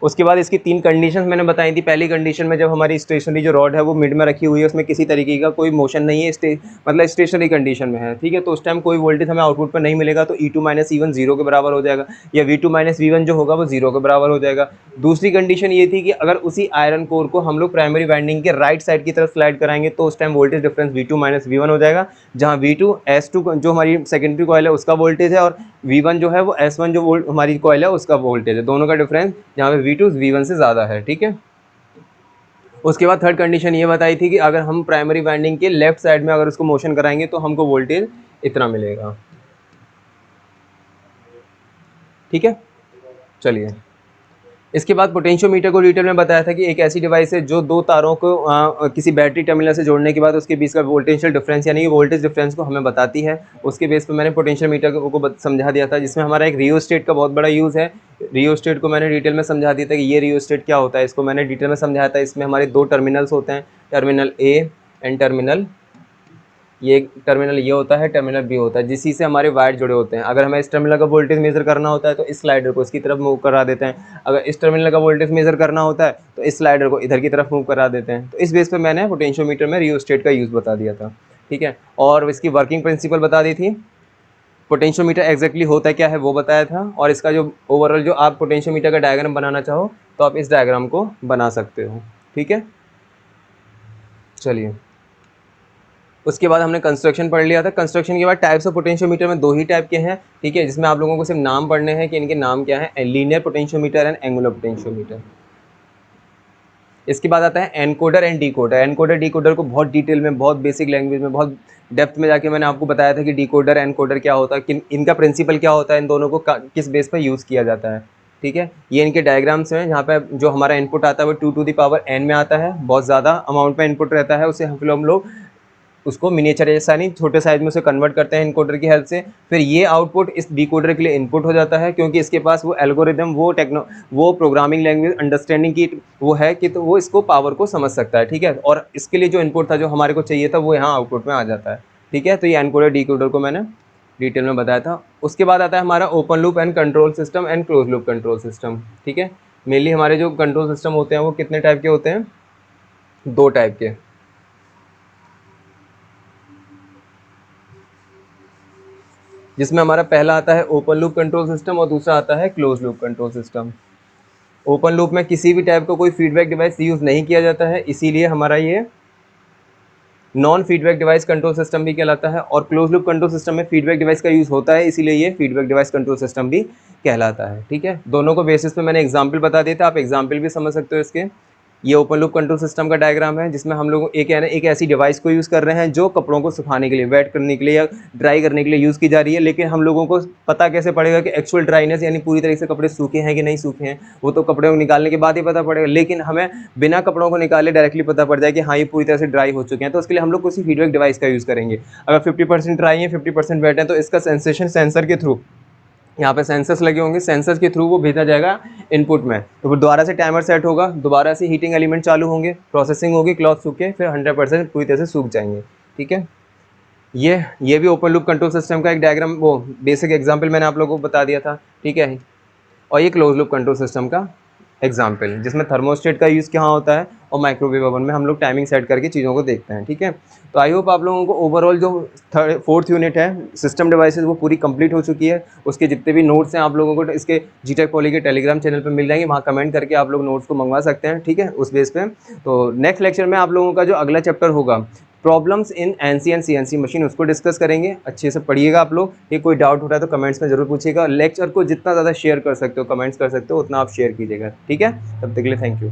उसके बाद इसकी तीन कंडीशंस मैंने बताई थी। पहली कंडीशन में जब हमारी स्टेशनरी जो रॉड है वो मिड में रखी हुई है, उसमें किसी तरीके का कोई मोशन नहीं है, मतलब स्टेशनरी कंडीशन में है। ठीक है, तो उस टाइम कोई वोल्टेज हमें आउटपुट पर नहीं मिलेगा, तो E2 - E1 जीरो के बराबर हो जाएगा, या V2 - V1 जो होगा वो जीरो के बराबर हो जाएगा। दूसरी कंडीशन ये थी कि अगर उसी आयरन कोर को हम लोग प्राइमरी वाइंडिंग के राइट साइड की तरफ स्लाइड कराएंगे तो उस time voltage difference V2 - V1 हो जाएगा, जहाँ V2 S2 जो हमारी सेकेंडरी कॉइल है उसका वोल्टेज है, और V1 जो है वो S1 जो हमारी कॉइल है उसका वोल्टेज है। दोनों का डिफरेंस जहाँ पे V2 V1 से ज़्यादा है। ठीक है, उसके बाद थर्ड कंडीशन ये बताई थी कि अगर हम प्राइमरी वाइंडिंग के लेफ्ट साइड में अगर उसको मोशन कराएंगे तो हमको वोल्टेज इतना मिलेगा। ठीक है, चलिए इसके बाद पोटेंशियोमीटर को डिटेल में बताया था कि एक ऐसी डिवाइस है जो दो तारों को किसी बैटरी टर्मिनल से जोड़ने के बाद उसके बीच का वोल्टेशियल डिफरेंस यानी कि वोल्टेज डिफरेंस को हमें बताती है। उसके बेस पर मैंने पोटेंशियोमीटर को समझा दिया था, जिसमें हमारा एक रियोस्टेट का बहुत बड़ा यूज़ है। रियोस्टेट को मैंने डिटेल में समझा दिया था कि ये रियोस्टेट क्या होता है, इसको मैंने डिटेल में समझाया था। इसमें हमारे दो टर्मिनल्स होते हैं, टर्मिनल A एंड टर्मिनल, ये टर्मिनल ये होता है, टर्मिनल B होता है, जिसी से हमारे वायर जुड़े होते हैं। अगर हमें इस टर्मिनल का वोल्टेज मेजर करना होता है तो इस स्लाइडर को इसकी तरफ मूव करा देते हैं, अगर इस टर्मिनल का वोल्टेज मेजर करना होता है तो इस स्लाइडर को इधर की तरफ मूव करा देते हैं। तो इस बेस पे मैंने पोटेंशियोमीटर में रियोस्टेट का यूज़ बता दिया था। ठीक है, और इसकी वर्किंग प्रिंसिपल बता दी थी। पोटेंशियोमीटर एग्जैक्टली होता क्या है वो बताया था, और इसका जो ओवरऑल जो आप पोटेंशियोमीटर का डायग्राम बनाना चाहो तो आप इस डायग्राम को बना सकते हो। ठीक है, चलिए उसके बाद हमने कंस्ट्रक्शन पढ़ लिया था। कंस्ट्रक्शन के बाद टाइप्स ऑफ पोटेंशियोमीटर में दो ही टाइप के हैं, ठीक है, जिसमें आप लोगों को सिर्फ नाम पढ़ने हैं कि इनके नाम क्या है, linear potentiometer and angular potentiometer. इसके बाद आता है encoder and decoder. Encoder decoder को बहुत डिटेल में, बहुत बेसिक लैंग्वेज में, बहुत डेप्थ में जाके मैंने आपको बताया था कि डिकोडर एनकोडर क्या होता है, कि इनका प्रिंसिपल क्या होता है, इन दोनों को किस बेस पर यूज़ किया जाता है। ठीक है, ये इनके डायग्राम्स हैं, जहाँ पे जो हमारा इनपुट आता है वो 2 टू द पावर n में आता है, बहुत ज़्यादा अमाउंट में इनपुट रहता है, उसे हम लोग उसको मिनिएचर जैसा नहीं छोटे साइज में उसे कन्वर्ट करते हैं इनकोडर की हेल्प से। फिर ये आउटपुट इस डिकोडर के लिए इनपुट हो जाता है, क्योंकि इसके पास वो एल्गोरिदम, वो प्रोग्रामिंग लैंग्वेज अंडरस्टैंडिंग की वो है कि तो वो इसको पावर को समझ सकता है। ठीक है, और इसके लिए जो इनपुट था, जो हमारे को चाहिए था, वो यहाँ आउटपुट में आ जाता है। ठीक है, तो ये एनकोडर डिकोडर को मैंने डिटेल में बताया था। उसके बाद आता है हमारा open loop and control system and close loop control system. ठीक है, मेनली हमारे जो कंट्रोल सिस्टम होते हैं वो कितने टाइप के होते हैं, 2 टाइप के। जिसमें हमारा पहला आता है ओपन लूप कंट्रोल सिस्टम और दूसरा आता है close loop control system. Open loop में किसी भी टाइप का कोई फीडबैक डिवाइस यूज़ नहीं किया जाता है, इसीलिए हमारा ये non feedback device control system भी कहलाता है। और क्लोज लूप कंट्रोल सिस्टम में फीडबैक डिवाइस का यूज़ होता है, इसीलिए ये फीडबैक डिवाइस कंट्रोल सिस्टम भी कहलाता है। ठीक है, दोनों को बेसिस पे मैंने एग्जाम्पल बता दिया था, आप एग्जाम्पल भी समझ सकते हो इसके। ये ओपन लूप कंट्रोल सिस्टम का डायग्राम है, जिसमें हम लोग एक ऐसी डिवाइस को यूज़ कर रहे हैं जो कपड़ों को सुखाने के लिए, वेट करने के लिए या ड्राई करने के लिए यूज़ की जा रही है। लेकिन हम लोगों को पता कैसे पड़ेगा कि एक्चुअल ड्राइनेस यानी पूरी तरीके से कपड़े सूखे हैं कि नहीं सूखे हैं, वो तो कपड़े को निकालने के बाद ही पता पड़ेगा। लेकिन हमें बिना कपड़ों को निकाले डायरेक्टली पता पड़ जाए कि हाँ ये पूरी तरह से ड्राई हो चुके हैं, तो उसके लिए हम लोग किसी फीडबैक डिवाइस का यूज़ करेंगे। अगर 50% ड्राई है, 50% वेट है, तो इसका सेंसेशन सेंसर के थ्रू, यहाँ पे सेंसर्स लगे होंगे, सेंसर्स के थ्रू वो भेजा जाएगा इनपुट में। तो फिर दोबारा से टाइमर सेट होगा, दोबारा से हीटिंग एलिमेंट चालू होंगे, प्रोसेसिंग होगी, क्लॉथ सूखे, फिर 100% पूरी तरह से सूख जाएंगे। ठीक है, ये भी ओपन लूप कंट्रोल सिस्टम का एक डायग्राम, वो बेसिक एग्जाम्पल मैंने आप लोगों को बता दिया था। ठीक है, और ये क्लोज लूप कंट्रोल सिस्टम का एग्जाम्पल, जिसमें थर्मोस्टेट का यूज़ कहाँ होता है, और माइक्रोवेव ओवन में हम लोग टाइमिंग सेट करके चीज़ों को देखते हैं। ठीक है, तो आई होप आप लोगों को ओवरऑल जो 4th यूनिट है सिस्टम डिवाइसेस वो पूरी कंप्लीट हो चुकी है। उसके जितने भी नोट्स हैं आप लोगों को इसके जीटेक पॉली के टेलीग्राम चैनल पर मिल जाएंगे, वहाँ कमेंट करके आप लोग नोट्स को मंगवा सकते हैं। ठीक है, उस बेस पे तो नेक्स्ट लेक्चर में आप लोगों का जो अगला चैप्टर होगा problems in NC and CNC machine, उसको डिस्कस करेंगे। अच्छे से पढ़िएगा आप लोग, ये कोई डाउट हो रहा है तो कमेंट्स में जरूर पूछिएगा। लेक्चर को जितना ज़्यादा शेयर कर सकते हो, कमेंट्स कर सकते हो, उतना आप शेयर कीजिएगा। ठीक है, तब तक के लिए थैंक यू।